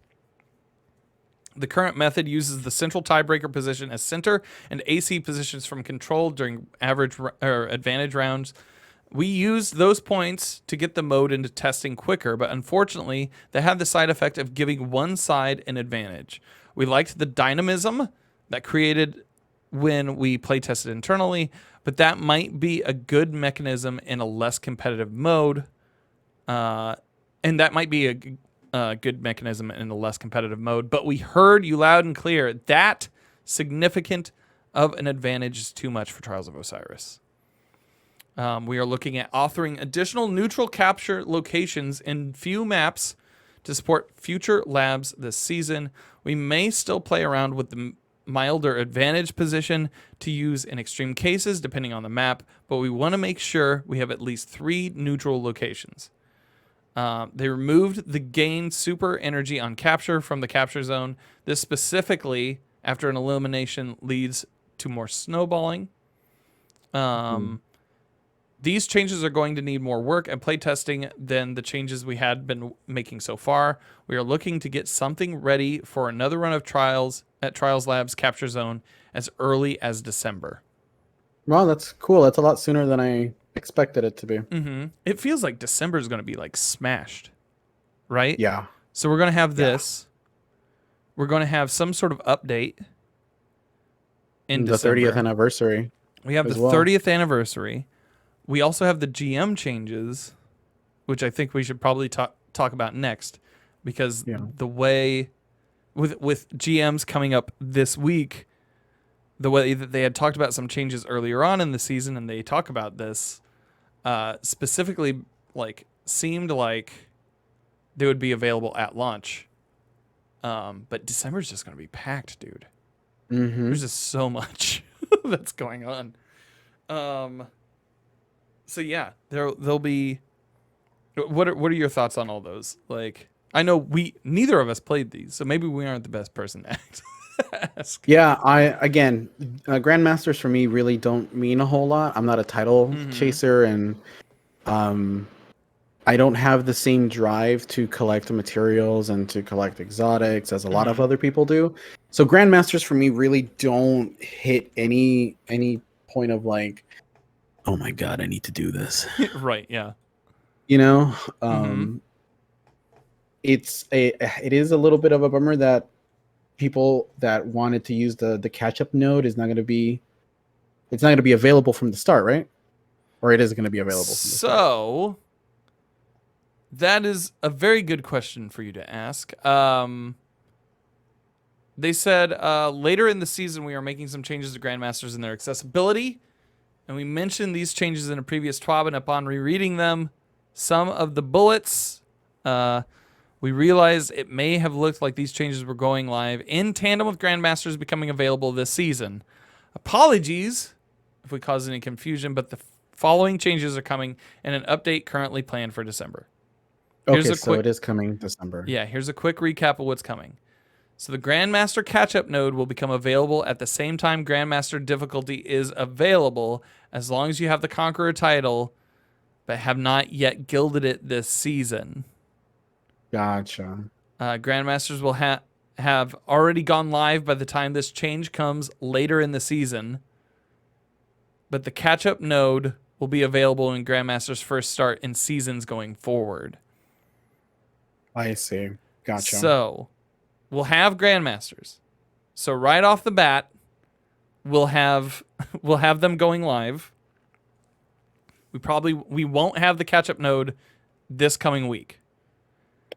The current method uses the central tiebreaker position as center and AC positions from control during average or advantage rounds. We used those points to get the mode into testing quicker, but unfortunately, they have the side effect of giving one side an advantage. We liked the dynamism that created when we play tested internally, but that might be a good mechanism in a less competitive mode. And that might be a good mechanism in a less competitive mode. But we heard you loud and clear. That significant of an advantage is too much for Trials of Osiris. We are looking at authoring additional neutral capture locations in few maps to support future labs this season. We may still play around with the milder advantage position to use in extreme cases, depending on the map, but we want to make sure we have at least 3 neutral locations. They removed the gain super energy on capture from the capture zone. This specifically, after an elimination, leads to more snowballing. These changes are going to need more work and playtesting than the changes we had been making so far. We are looking to get something ready for another run of trials at Trials Labs Capture Zone as early as December. Well, that's cool. That's a lot sooner than I expected it to be. Mm-hmm. It feels like December is going to be like smashed, right? Yeah. So we're going to have this. We're going to have some sort of update in The December. 30th anniversary. We have the 30th anniversary. We also have the GM changes, which I think we should probably talk about next, because the way with GMs coming up this week, the way that they had talked about some changes earlier on in the season, and they talk about this specifically, like seemed like they would be available at launch. But December's just going to be packed, dude. Mm-hmm. There's just so much that's going on. So yeah, there'll be. What are your thoughts on all those? Like, I know neither of us played these, so maybe we aren't the best person to ask. Yeah, Grandmasters for me really don't mean a whole lot. I'm not a title chaser, and I don't have the same drive to collect materials and to collect exotics as a lot of other people do. So Grandmasters for me really don't hit any point of like, oh my god, I need to do this. Right, yeah. You know, it is a little bit of a bummer that people that wanted to use the catch-up node is not going to be, it's not going to be available from the start, right? Or it is going to be available from the start. So that is a very good question for you to ask. They said later in the season we are making some changes to Grandmasters and their accessibility. And we mentioned these changes in a previous TWAB, and upon rereading them, some of the bullets, we realized it may have looked like these changes were going live in tandem with Grandmasters becoming available this season. Apologies if we caused any confusion, but the following changes are coming, and an update currently planned for December. So it is coming December. Yeah, here's a quick recap of what's coming. So the Grandmaster catch-up node will become available at the same time Grandmaster difficulty is available, as long as you have the Conqueror title, but have not yet gilded it this season. Gotcha. Grandmasters will have already gone live by the time this change comes later in the season, but the catch-up node will be available when Grandmasters first start in seasons going forward. I see. Gotcha. So we'll have Grandmasters. So right off the bat, we'll have them going live. We won't have the catch-up node this coming week.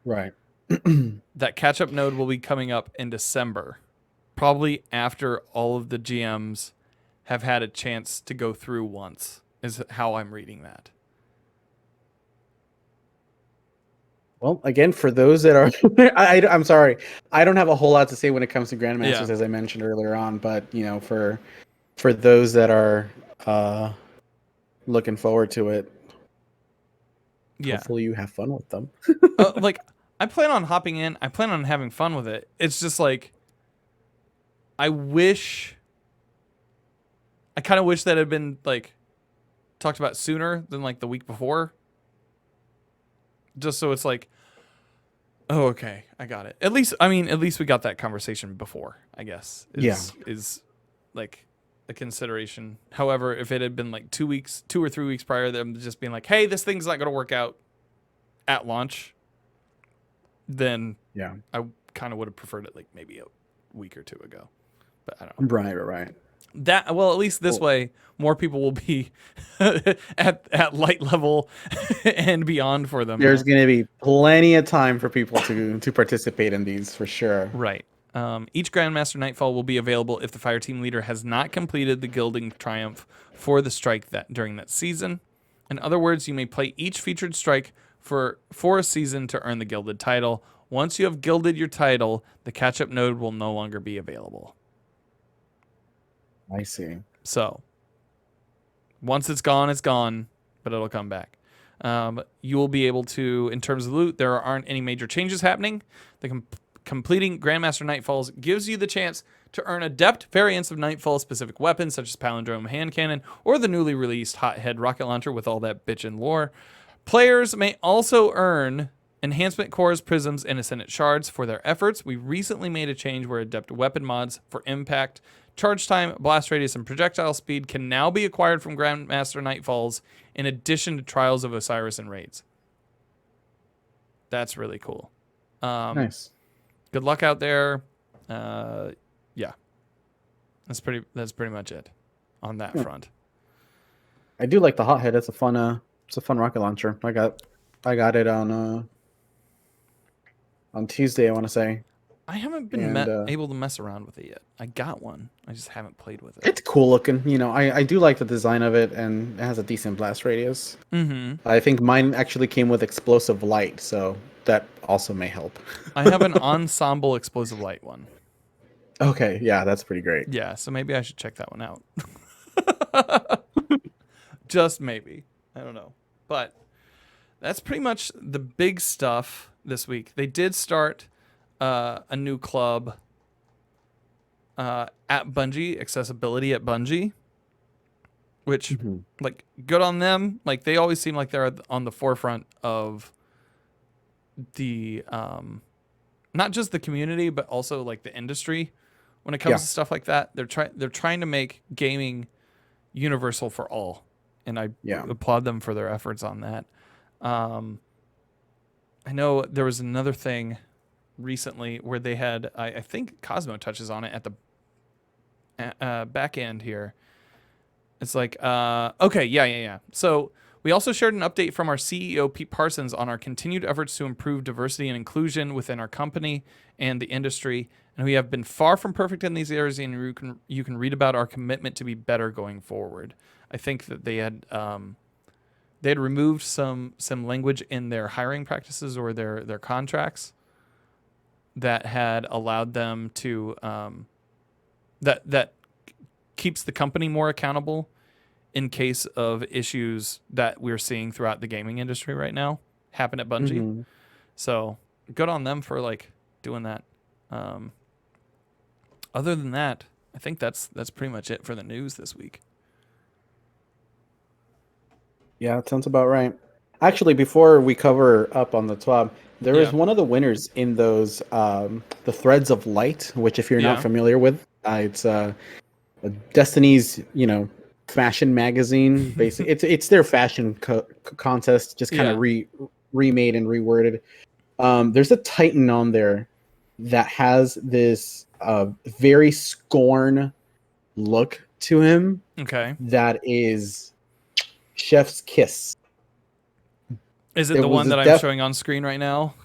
Right. that catch-up node will be coming up in December, probably after all of the GMs have had a chance to go through once, is how I'm reading that. Well, again, for those that are, I'm sorry, I don't have a whole lot to say when it comes to Grandmasters, as I mentioned earlier on. But for those that are looking forward to it, hopefully you have fun with them. Like, I plan on hopping in. I plan on having fun with it. It's just like, I kind of wish that had been like talked about sooner than like the week before. Just so it's like, oh, okay, I got it. At least we got that conversation before, I guess. Is like a consideration. However, if it had been like 2 or 3 weeks prior, them just being like, hey, this thing's not going to work out at launch, then I kind of would have preferred it like maybe a week or two ago. But I don't know. Right. That, well, at least this way, more people will be at light level and beyond for them. There's going to be plenty of time for people to participate in these for sure. Right. Each Grandmaster Nightfall will be available if the fire team leader has not completed the gilding triumph for the strike during that season. In other words, you may play each featured strike for a season to earn the gilded title. Once you have gilded your title, the catch-up node will no longer be available. I see. So, once it's gone, but it'll come back. You will be able to, in terms of loot, there aren't any major changes happening. Completing Grandmaster Nightfalls gives you the chance to earn adept variants of Nightfall-specific weapons, such as Palindrome Hand Cannon, or the newly released Hothead Rocket Launcher with all that bitchin' lore. Players may also earn Enhancement Cores, Prisms, and Ascendant Shards for their efforts. We recently made a change where adept weapon mods for impact, charge time, blast radius, and projectile speed can now be acquired from Grandmaster Nightfalls in addition to Trials of Osiris and Raids. That's really cool. Nice. Good luck out there. Yeah. That's pretty much it on that front. I do like the Hothead. It's a fun rocket launcher. I got it on Tuesday, I want to say. I haven't been able to mess around with it yet. I got one. I just haven't played with it. It's cool looking. I do like the design of it, and it has a decent blast radius. Mm-hmm. I think mine actually came with explosive light, so that also may help. I have an ensemble explosive light one. Okay, yeah, that's pretty great. Yeah, so maybe I should check that one out. Just maybe. I don't know. But that's pretty much the big stuff this week. They did start a new club at Bungie, accessibility at Bungie, which like good on them. Like they always seem like they're on the forefront of the not just the community but also like the industry when it comes to stuff like that. They're trying to make gaming universal for all, and I applaud them for their efforts on that. I know there was another thing recently where they had, I think Cosmo touches on it at the back end here. It's like, okay, yeah. So we also shared an update from our CEO, Pete Parsons, on our continued efforts to improve diversity and inclusion within our company and the industry. And we have been far from perfect in these areas, and you can read about our commitment to be better going forward. I think that they had removed some language in their hiring practices or their contracts that had allowed them to that keeps the company more accountable in case of issues that we're seeing throughout the gaming industry right now happen at Bungie. Mm-hmm. So good on them for like doing that. Other than that, I think that's pretty much it for the news this week. Yeah, that sounds about right. Actually, before we cover up on the TWAB, there is one of the winners in those the Threads of Light, which if you're not familiar with, it's Destiny's fashion magazine. Basically, it's their fashion contest, just kind of remade and reworded. There's a Titan on there that has this very Scorn look to him. Okay, that is Chef's Kiss. Is it the one that I'm showing on screen right now?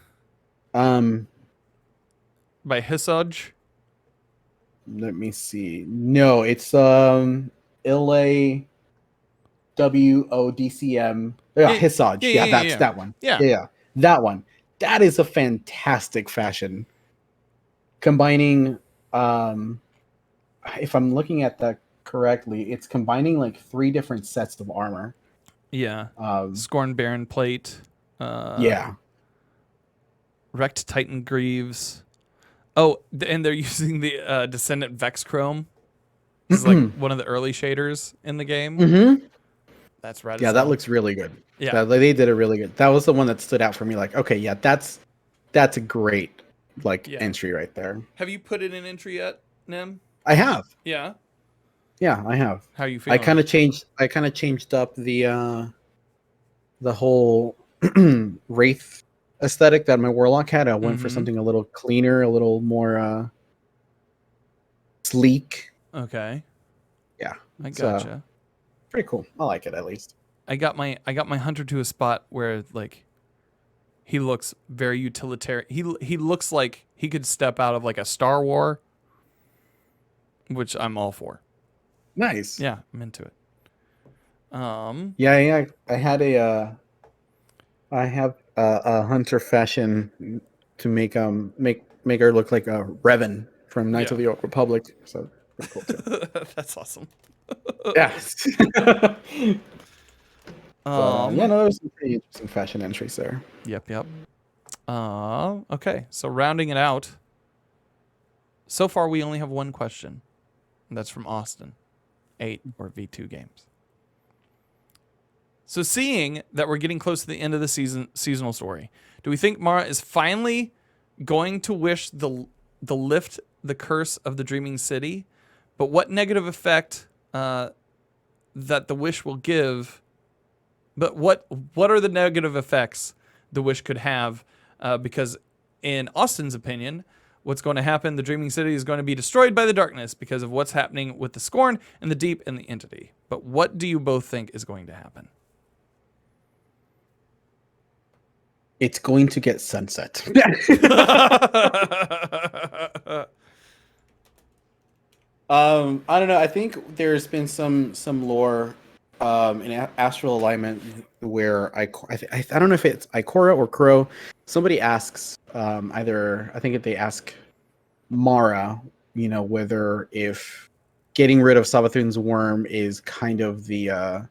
Um, By Hisoj? let me see. No, it's Ilay WODCM. Yeah, Yeah, yeah, Hisage. yeah, Yeah, yeah, that's yeah. that one. Yeah. Yeah, that one. That is a fantastic fashion. Combining, um, if I'm looking at that correctly, it's combining like 3 different sets of armor. Yeah. Um, Scorn Baron plate. Uh, yeah. Wrecked Titan Greaves. Oh, and they're using the Descendant Vex Chrome. This is like one of the early shaders in the game. Mm-hmm. That's right Yeah, as that hell. looks really good. Yeah. That, like, they did a really good. That was the one that stood out for me. Like, okay, yeah, that's a great like Yeah. entry right there. Have you put it in entry yet, Nem? I have. Yeah. Yeah, I have. How are you I feeling? kind of changed. I kind of changed up the whole wraith aesthetic that my warlock had. I went for Mm-hmm. something a little cleaner, a little more sleek. Okay. Yeah, I it's gotcha. pretty cool. I like it at least. I got my hunter to a spot where like he looks very utilitarian. He looks like he could step out of like a Star War, which I'm all for. Nice. Yeah, I'm into it. Yeah, yeah. I have a hunter fashion to make her look like a Revan from Knights Yeah. of the Old Republic. So pretty cool too. That's awesome. Yes. But yeah, no, there's some pretty interesting fashion entries there. Yep, yep. Okay. So rounding it out. So far we only have one question. And that's from Austin. 8 or V2 games. So seeing that we're getting close to the end of the seasonal story, do we think Mara is finally going to wish the lift the curse of the Dreaming City? But what negative effect that the wish will give? But what are the negative effects the wish could have? Because in Austin's opinion, what's going to happen? The Dreaming City is going to be destroyed by the darkness because of what's happening with the Scorn and the Deep and the Entity. But what do you both think is going to happen? It's going to get sunset. I don't know. I think there's been some lore in Astral Alignment where I don't know if it's Ikora or Crow. Somebody asks either I think if they ask Mara, whether if getting rid of Savathun's worm is kind of the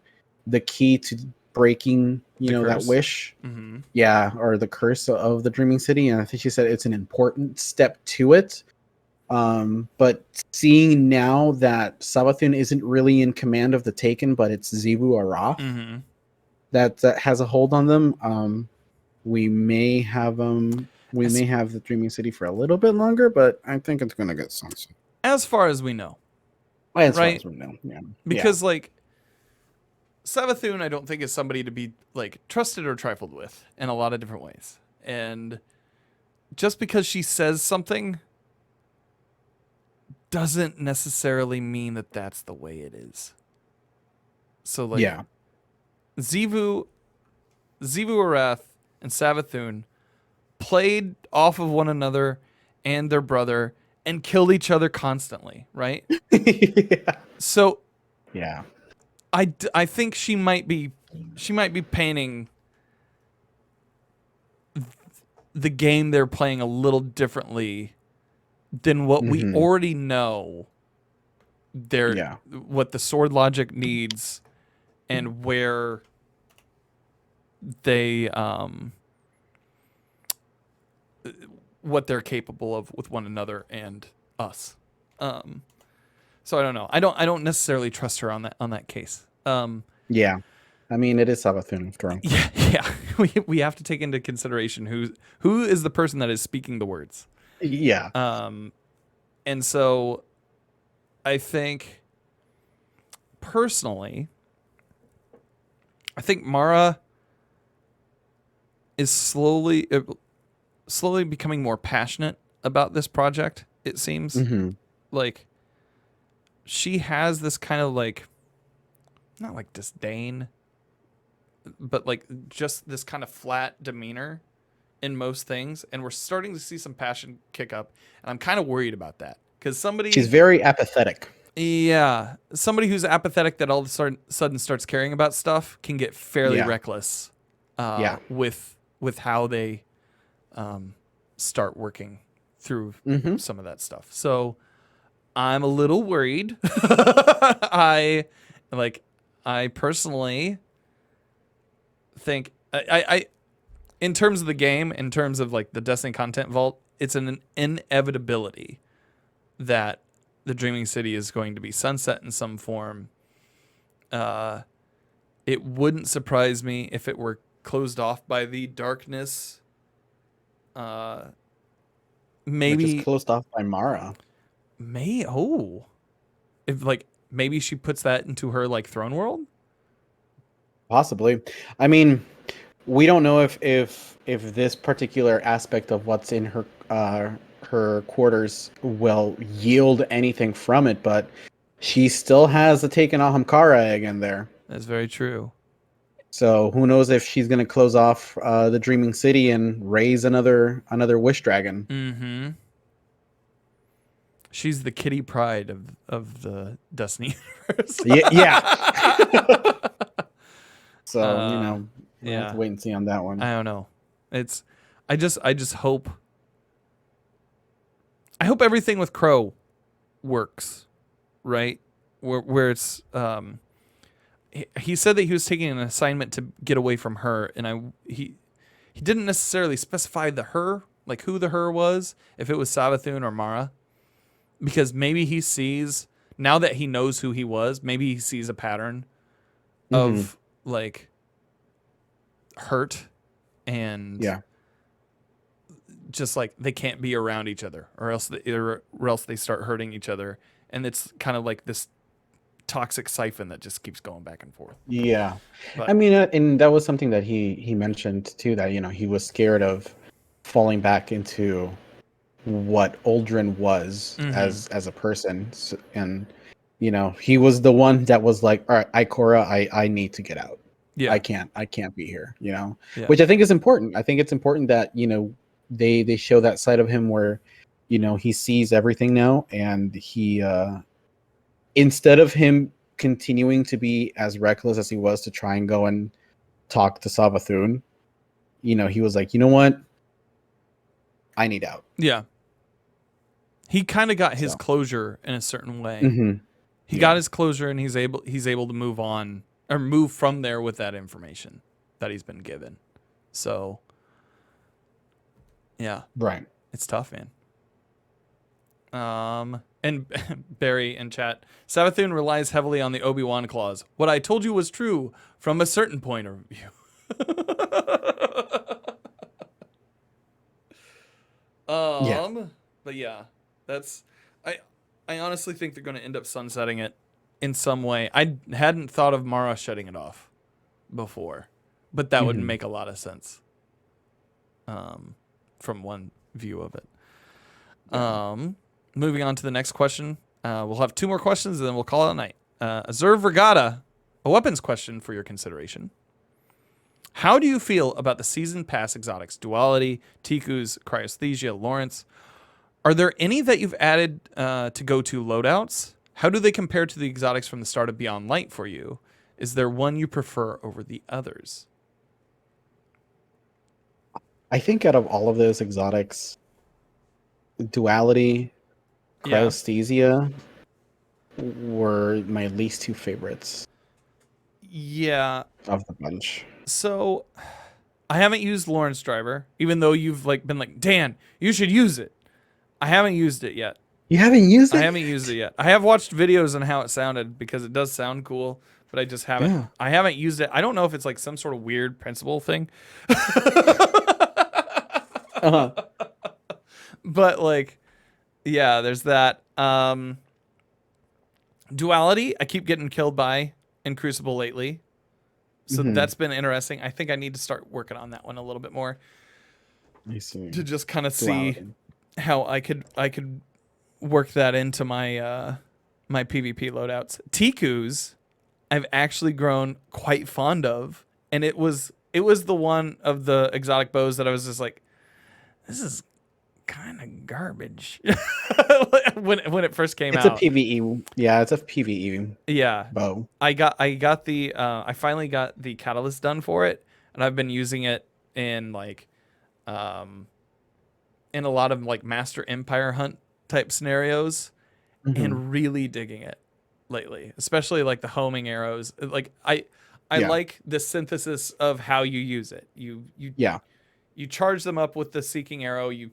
key to breaking that curse? wish. Mm-hmm. Yeah, or the curse of the Dreaming City, and I think she said it's an important step to it. But seeing now that Savathun isn't really in command of the Taken, but it's Xivu Arath Mm-hmm. that has a hold on them, we may have the Dreaming City for a little bit longer, but I think it's gonna get sunset. As far as we know. As far right? as we know, yeah. Because like Savathun, I don't think is somebody to be like trusted or trifled with in a lot of different ways. And just because she says something doesn't necessarily mean that that's the way it is. So like Yeah. Xivu Arath and Savathun played off of one another and their brother and killed each other constantly, right? Yeah. So Yeah. I think she might be painting the game they're playing a little differently than what we Mhm. already know. Yeah. What the sword logic needs and where they what they're capable of with one another and us. So I don't know. I don't necessarily trust her on that case. Yeah. I mean, it is Savathun after all. Yeah. We have to take into consideration who is the person that is speaking the words. Yeah. And so I think personally, I think Mara is slowly becoming more passionate about this project, it seems. Mm-hmm. Like she has this kind of like not like disdain, but like just this kind of flat demeanor in most things, and we're starting to see some passion kick up, and I'm kind of worried about that because She's very apathetic. yeah, somebody who's apathetic that all of a sudden starts caring about stuff can get fairly reckless with how they start working through some of that stuff. So I'm a little worried. I personally think I in terms of the game, in terms of like the Destiny content vault, it's an inevitability that the Dreaming City is going to be sunset in some form. It wouldn't surprise me if it were closed off by the darkness. Maybe Which is closed off by Mara. If like maybe she puts that into her like throne world. Possibly. I mean, we don't know if this particular aspect of what's in her her quarters will yield anything from it, but she still has the Taken Ahamkara egg in there. That's very true. So who knows if she's going to close off the Dreaming City and raise another Wish Dragon. Mm-hmm. She's the Kitty Pryde of the Destiny universe. Yeah. So we'll have to wait and see on that one. I don't know. I just hope. I hope everything with Crow works, right? Where it's he said that he was taking an assignment to get away from her, and he didn't necessarily specify the her, like who the her was, if it was Savathun or Mara, because maybe he sees, now that he knows who he was, maybe he sees a pattern of like hurt and just like they can't be around each other, or else they start hurting each other, and it's kind of like this toxic siphon that just keeps going back and forth. Yeah, but, I mean, and that was something that he mentioned too, that he was scared of falling back into what Uldren was as a person, and he was the one that was like, all right, Ikora, I need to get out. I can't be here. Which I think is important. I think it's important that they show that side of him where he sees everything now, and he instead of him continuing to be as reckless as he was to try and go and talk to Savathun, he was like, you know what, I need out. Yeah, he kind of got his closure in a certain way. He got his closure, and he's able to move on, or move from there with that information that he's been given. So yeah, right, it's tough, man. And Barry in chat, Savathun relies heavily on the Obi-Wan clause. What I told you was true from a certain point of view. But yeah, that's I honestly think they're going to end up sunsetting it in some way. I hadn't thought of Mara shutting it off before, but that would make a lot of sense. From one view of it. Moving on to the next question. We'll have two more questions, and then we'll call it a night. Azurv Regatta, a weapons question for your consideration. How do you feel about the Season Pass exotics? Duality, Tiku's, Cryosthesia, Lawrence. Are there any that you've added to go-to loadouts? How do they compare to the exotics from the start of Beyond Light for you? Is there one you prefer over the others? I think out of all of those exotics, Duality, Cryosthesia were my least two favorites. Yeah. Of the bunch. So I haven't used Lawrence Driver, even though you've been like, Dan, you should use it. I haven't used it yet. You haven't used it? I haven't used it yet. I have watched videos on how it sounded because it does sound cool, but I just haven't. Yeah. I haven't used it. I don't know if it's like some sort of weird principle thing. But like, yeah, there's that. Duality, I keep getting killed by in Crucible lately. So that's been interesting. I think I need to start working on that one a little bit more. I see. To just kind of see how I could work that into my my PvP loadouts. Tiku's, I've actually grown quite fond of, and it was the one of the exotic bows that I was just like, this is kind of garbage when it first came It's a out. PVE. Yeah, it's a PVE Yeah, bow. I finally got the catalyst done for it, and I've been using it in like um in a lot of like Master Empire hunt type scenarios, Hmm. and really digging it lately, especially like the homing arrows. Like I Yeah, like the synthesis of how you use it. yeah. You charge them up with the seeking arrow. You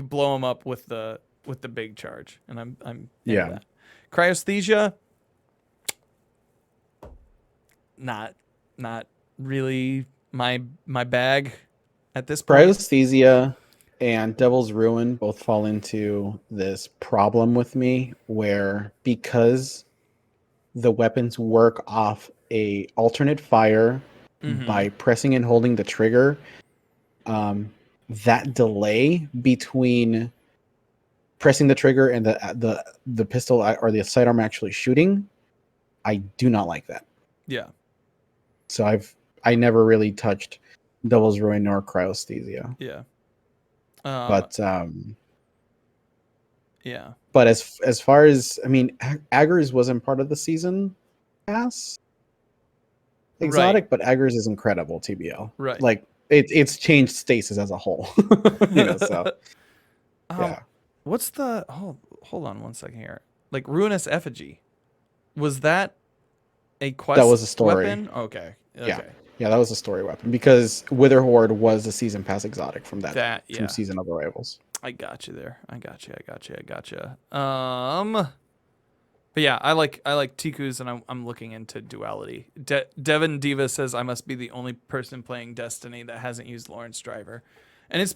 blow them up with the big charge, and I'm into Yeah. that. Cryosthesia, not not really my bag at this point. Cryosthesia and Devil's Ruin both fall into this problem with me where because the weapons work off a alternate fire Mm-hmm. by pressing and holding the trigger, um, that delay between pressing the trigger and the pistol or the sidearm actually shooting, I do not like that. Yeah. So I never really touched Devil's Ruin nor Cryosthesia. Yeah. Um. But Yeah. but as far as I mean, Aggers wasn't part of the season pass Right. exotic, but Aggers is incredible, TBL. Right. Like it's changed stasis as a whole. So um. yeah. What's the hold on one second here. Like ruinous effigy, was that a That quest was a story. weapon? Okay. Yeah. Okay. Yeah, that was a story weapon because Wither Horde was a season pass exotic from Yeah. Season of Arrivals. I got you there. I got you. But yeah, I like Tiku's, and I'm looking into duality. Devin Diva says I must be the only person playing Destiny that hasn't used Lawrence Driver, and it's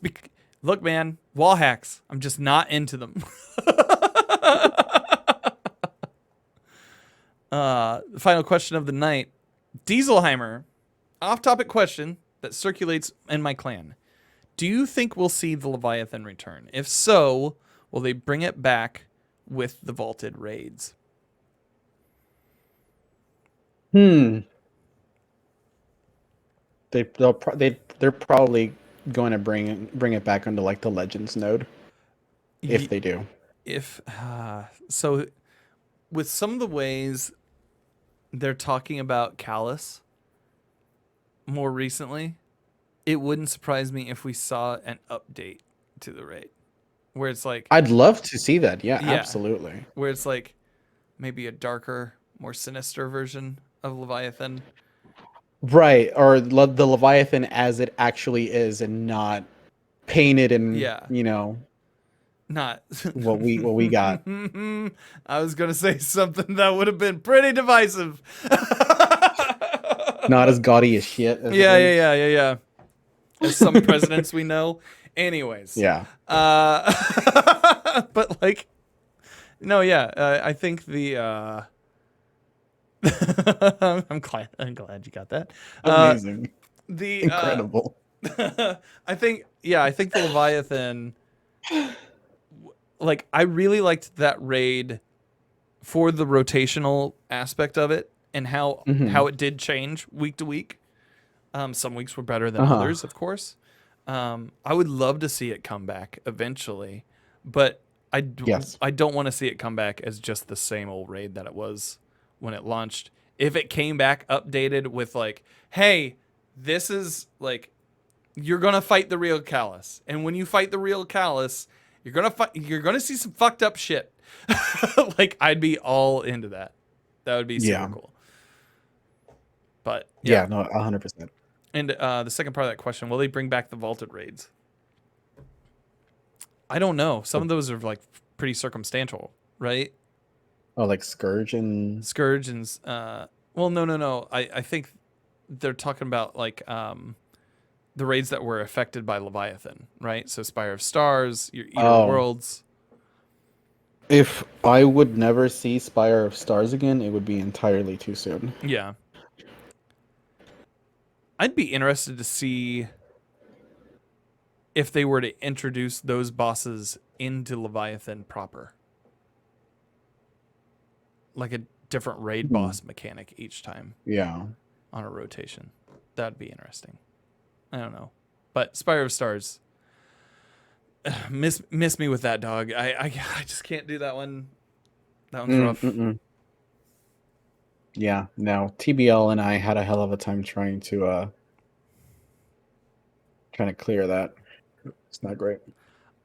look, man, wall hacks. I'm just not into them. Final question of the night, Dieselheimer, off-topic question that circulates in my clan. Do you think we'll see the Leviathan return? If so, will they bring it back with the vaulted raids? They're probably going to bring it back onto like the Legends node if they do. So, with some of the ways they're talking about Callus more recently, it wouldn't surprise me if we saw an update to the raid where it's like, I'd love to see that. Yeah, Yeah. absolutely. where it's like maybe a darker, more sinister version of Leviathan. Right, or the Leviathan as it actually is, and not painted in Yeah. Not what we got. I was gonna say something that would have been pretty divisive. Not as gaudy as shit. As Yeah. As some presidents we know. Anyways. Yeah. But like, no, yeah. I think the. I'm glad you got that. Amazing. The Incredible. I think the Leviathan. Like, I really liked that raid for the rotational aspect of it and how it did change week to week. Some weeks were better than others, of course. I would love to see it come back eventually, but I don't want to see it come back as just the same old raid that it was when it launched. If it came back updated with like, hey, this is like, you're gonna fight the real Callus, and when you fight the real Callus, you're gonna see some fucked up shit. Like, I'd be all into that. That would be super cool. But yeah, no, 100%. And the second part of that question, will they bring back the vaulted raids? I don't know. Some of those are like pretty circumstantial, right? Oh, like Scourge and well, no. I think they're talking about like the raids that were affected by Leviathan, right? So Spire of Stars, your Eater of Worlds. If I would never see Spire of Stars again, it would be entirely too soon. Yeah. I'd be interested to see if they were to introduce those bosses into Leviathan proper. Like a different raid boss mechanic each time. Yeah. On a rotation. That'd be interesting. I don't know. But Spire of Stars, miss me with that, dog. I just can't do that one. That one's rough. Yeah, no. TBL and I had a hell of a time trying to clear that. It's not great.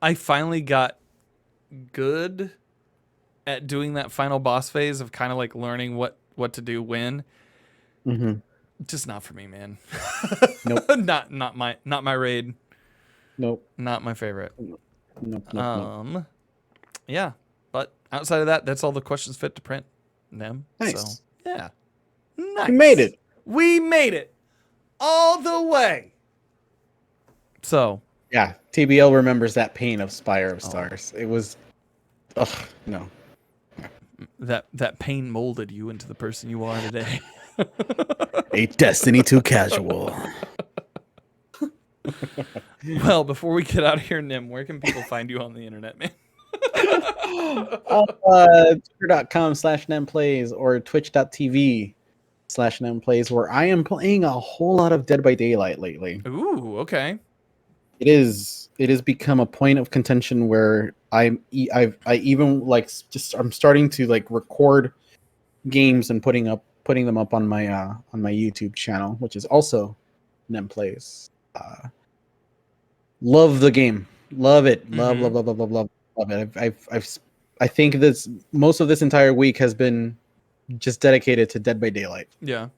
I finally got good at doing that final boss phase of kind of like learning what to do when. Just not for me, man. Nope. not my raid. Nope. Not my favorite. Nope. Yeah, but outside of that, that's all the questions fit to print. Them. Nice. So, yeah. Nice. We made it. We made it all the way. So. Yeah, TBL remembers that pain of Spire of Stars. It was, no. That pain molded you into the person you are today. A Destiny 2 casual. Well, before we get out of here, Nim, where can people find you on the internet, man? Twitter.com/nemplays or twitch.tv/nemplays, where I am playing a whole lot of Dead by Daylight lately. Ooh, okay. It has become a point of contention where I even like I'm starting to like record games and putting them up on my YouTube channel, which is also Nemplays. Love the game. Love it. Love it. I think this most of this entire week has been just dedicated to Dead by Daylight. Yeah.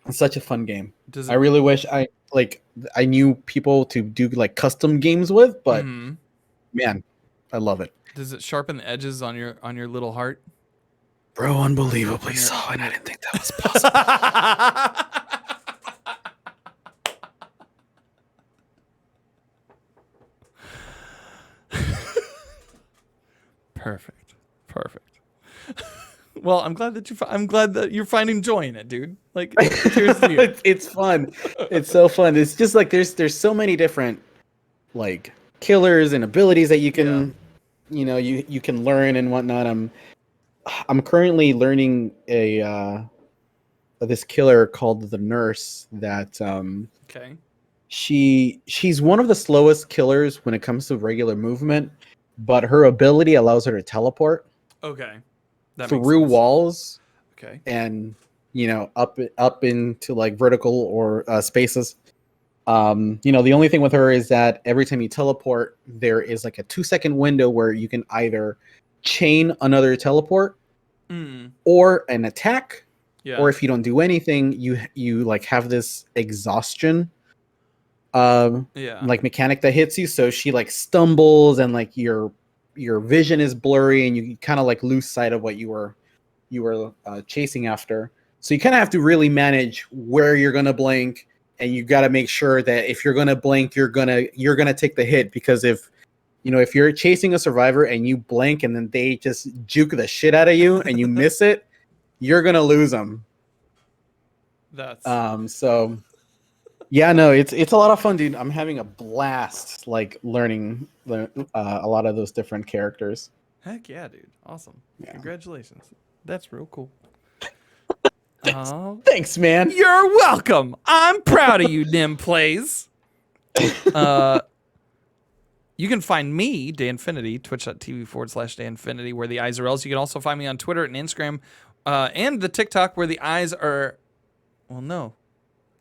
It's such a fun game. I really wish I knew people to do like custom games with, but man, I love it. Does it sharpen the edges on your little heart? Bro, unbelievably so, and I didn't think that was possible. Perfect. Well, I'm glad that you're finding joy in it, dude. Like, cheers to you. It's fun. It's so fun. It's just like there's so many different like killers and abilities that you can you can learn and whatnot. I'm currently learning this killer called the Nurse that okay. She's one of the slowest killers when it comes to regular movement, but her ability allows her to teleport. Okay. Through walls. Okay. And up into like vertical or spaces. The only thing with her is that every time you teleport, there is like a 2-second window where you can either chain another teleport or an attack, or if you don't do anything, you like have this exhaustion like mechanic that hits you. So she like stumbles and like your vision is blurry and you kind of like lose sight of what you were chasing after. So you kind of have to really manage where you're gonna blink, and you got to make sure that if you're gonna blink, you're gonna take the hit, because if you're chasing a survivor and you blink and then they just juke the shit out of you and you miss it, you're gonna lose them. That's so yeah, no, it's a lot of fun, dude. I'm having a blast like learning a lot of those different characters. Heck yeah, dude. Awesome. Yeah. Congratulations. That's real cool. Thanks, man. You're welcome. I'm proud of you, Nim Plays. You can find me, DayInfinity, twitch.tv/DayInfinity, where the eyes are else. You can also find me on Twitter and Instagram, and the TikTok, where the eyes are. Well, no.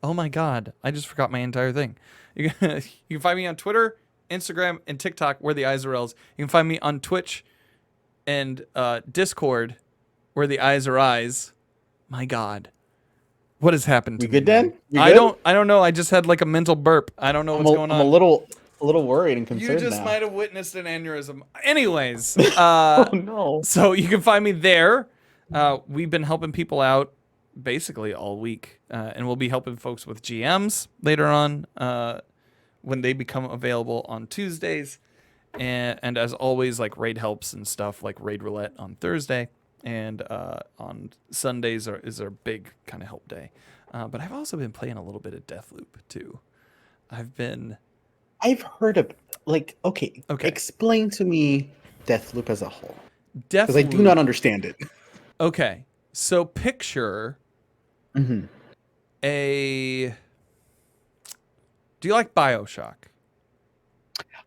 Oh my God. I just forgot my entire thing. You can find me on Twitter, Instagram, and TikTok, where the eyes are else. You can find me on Twitch and Discord, where the eyes are eyes. My God. What has happened to me? Good, Dan? I don't know. I just had like a mental burp. I don't know what's going on. I'm a little worried and concerned. You just might have witnessed an aneurysm. Anyways, oh no. So you can find me there. We've been helping people out basically all week, and we'll be helping folks with GMs later on when they become available on Tuesdays, and as always, like raid helps and stuff, like raid roulette on Thursday, and on Sundays is our big kind of help day. But I've also been playing a little bit of Deathloop too. I've heard of okay. Explain to me Deathloop as a whole, because I do not understand it. Okay, so picture a. Do you like BioShock?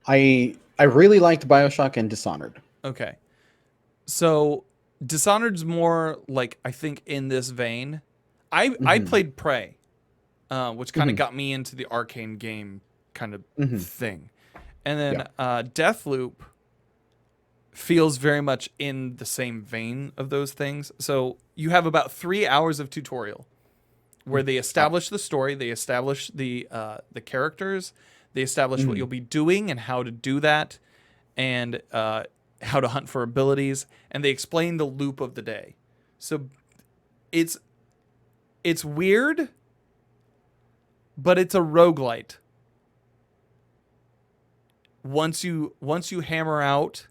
I really liked BioShock and Dishonored. Okay. So Dishonored's more like, I think, in this vein. I played Prey, which kind of got me into the arcane game kind of thing. And then Deathloop feels very much in the same vein of those things. So you have about 3 hours of tutorial where they establish the story, they establish the characters, they establish what you'll be doing and how to do that, and how to hunt for abilities, and they explain the loop of the day. So it's weird, but it's a roguelite. Once you hammer out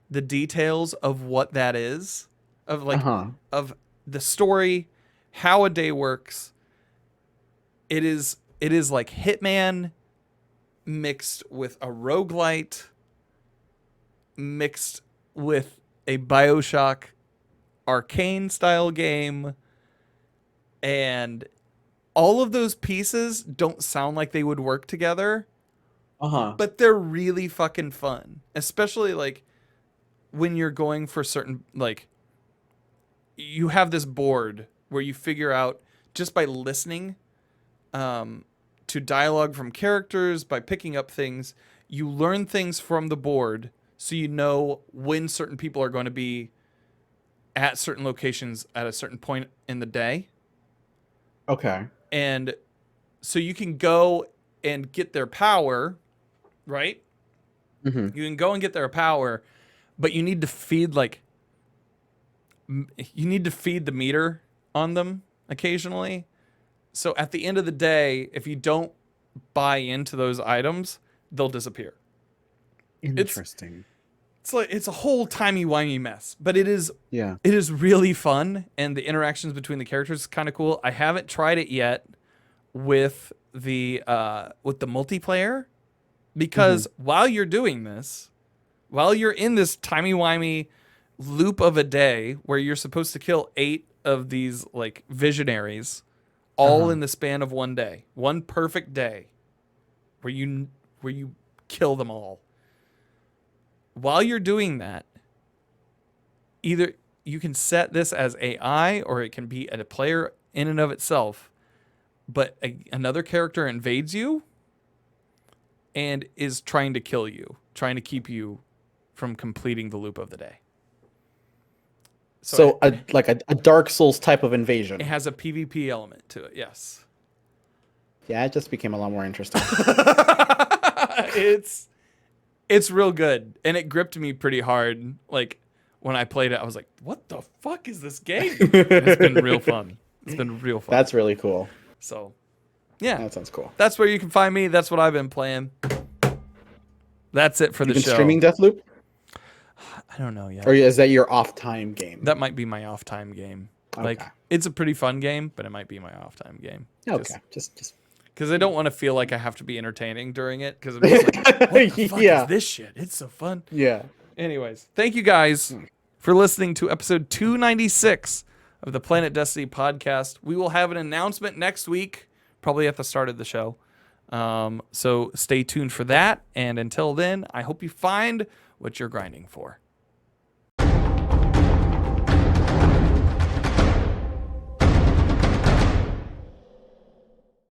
the details of what that is, of like of the story, how a day works, it is like Hitman mixed with a roguelite mixed with a BioShock arcane style game, and all of those pieces don't sound like they would work together. But they're really fucking fun, especially like when you're going for certain, like, you have this board where you figure out just by listening to dialogue from characters, by picking up things, you learn things from the board, so you know when certain people are going to be at certain locations at a certain point in the day. Okay. And so you can go and get their power, right? You can go and get their power, but you need to feed the meter on them occasionally. So at the end of the day, if you don't buy into those items, they'll disappear. Interesting. It's a whole timey-wimey mess, but it is really fun, and the interactions between the characters is kind of cool. I haven't tried it yet with the multiplayer, because while you're doing this, while you're in this timey-wimey loop of a day where you're supposed to kill 8 of these like visionaries all in the span of one day, one perfect day where you kill them all. While you're doing that, either you can set this as AI or it can be a player in and of itself, but another character invades you and is trying to kill you, trying to keep you from completing the loop of the day. So a Dark Souls type of invasion. It has a PvP element to it, yes. Yeah, it just became a lot more interesting. It's real good, and it gripped me pretty hard. Like, when I played it, I was like, what the fuck is this game? It's been real fun. It's been real fun. That's really cool. So, yeah. That sounds cool. That's where you can find me. That's what I've been playing. That's it for the show. Streaming Deathloop? I don't know yet. Or is that your off-time game? That might be my off-time game. Okay. Like, it's a pretty fun game, but it might be my off-time game. Okay. Just because I don't want to feel like I have to be entertaining during it, because I'm just like, what the fuck is this shit? It's so fun. Yeah. Anyways, thank you guys for listening to episode 296 of the Planet Destiny podcast. We will have an announcement next week, probably at the start of the show. So stay tuned for that. And until then, I hope you find what you're grinding for.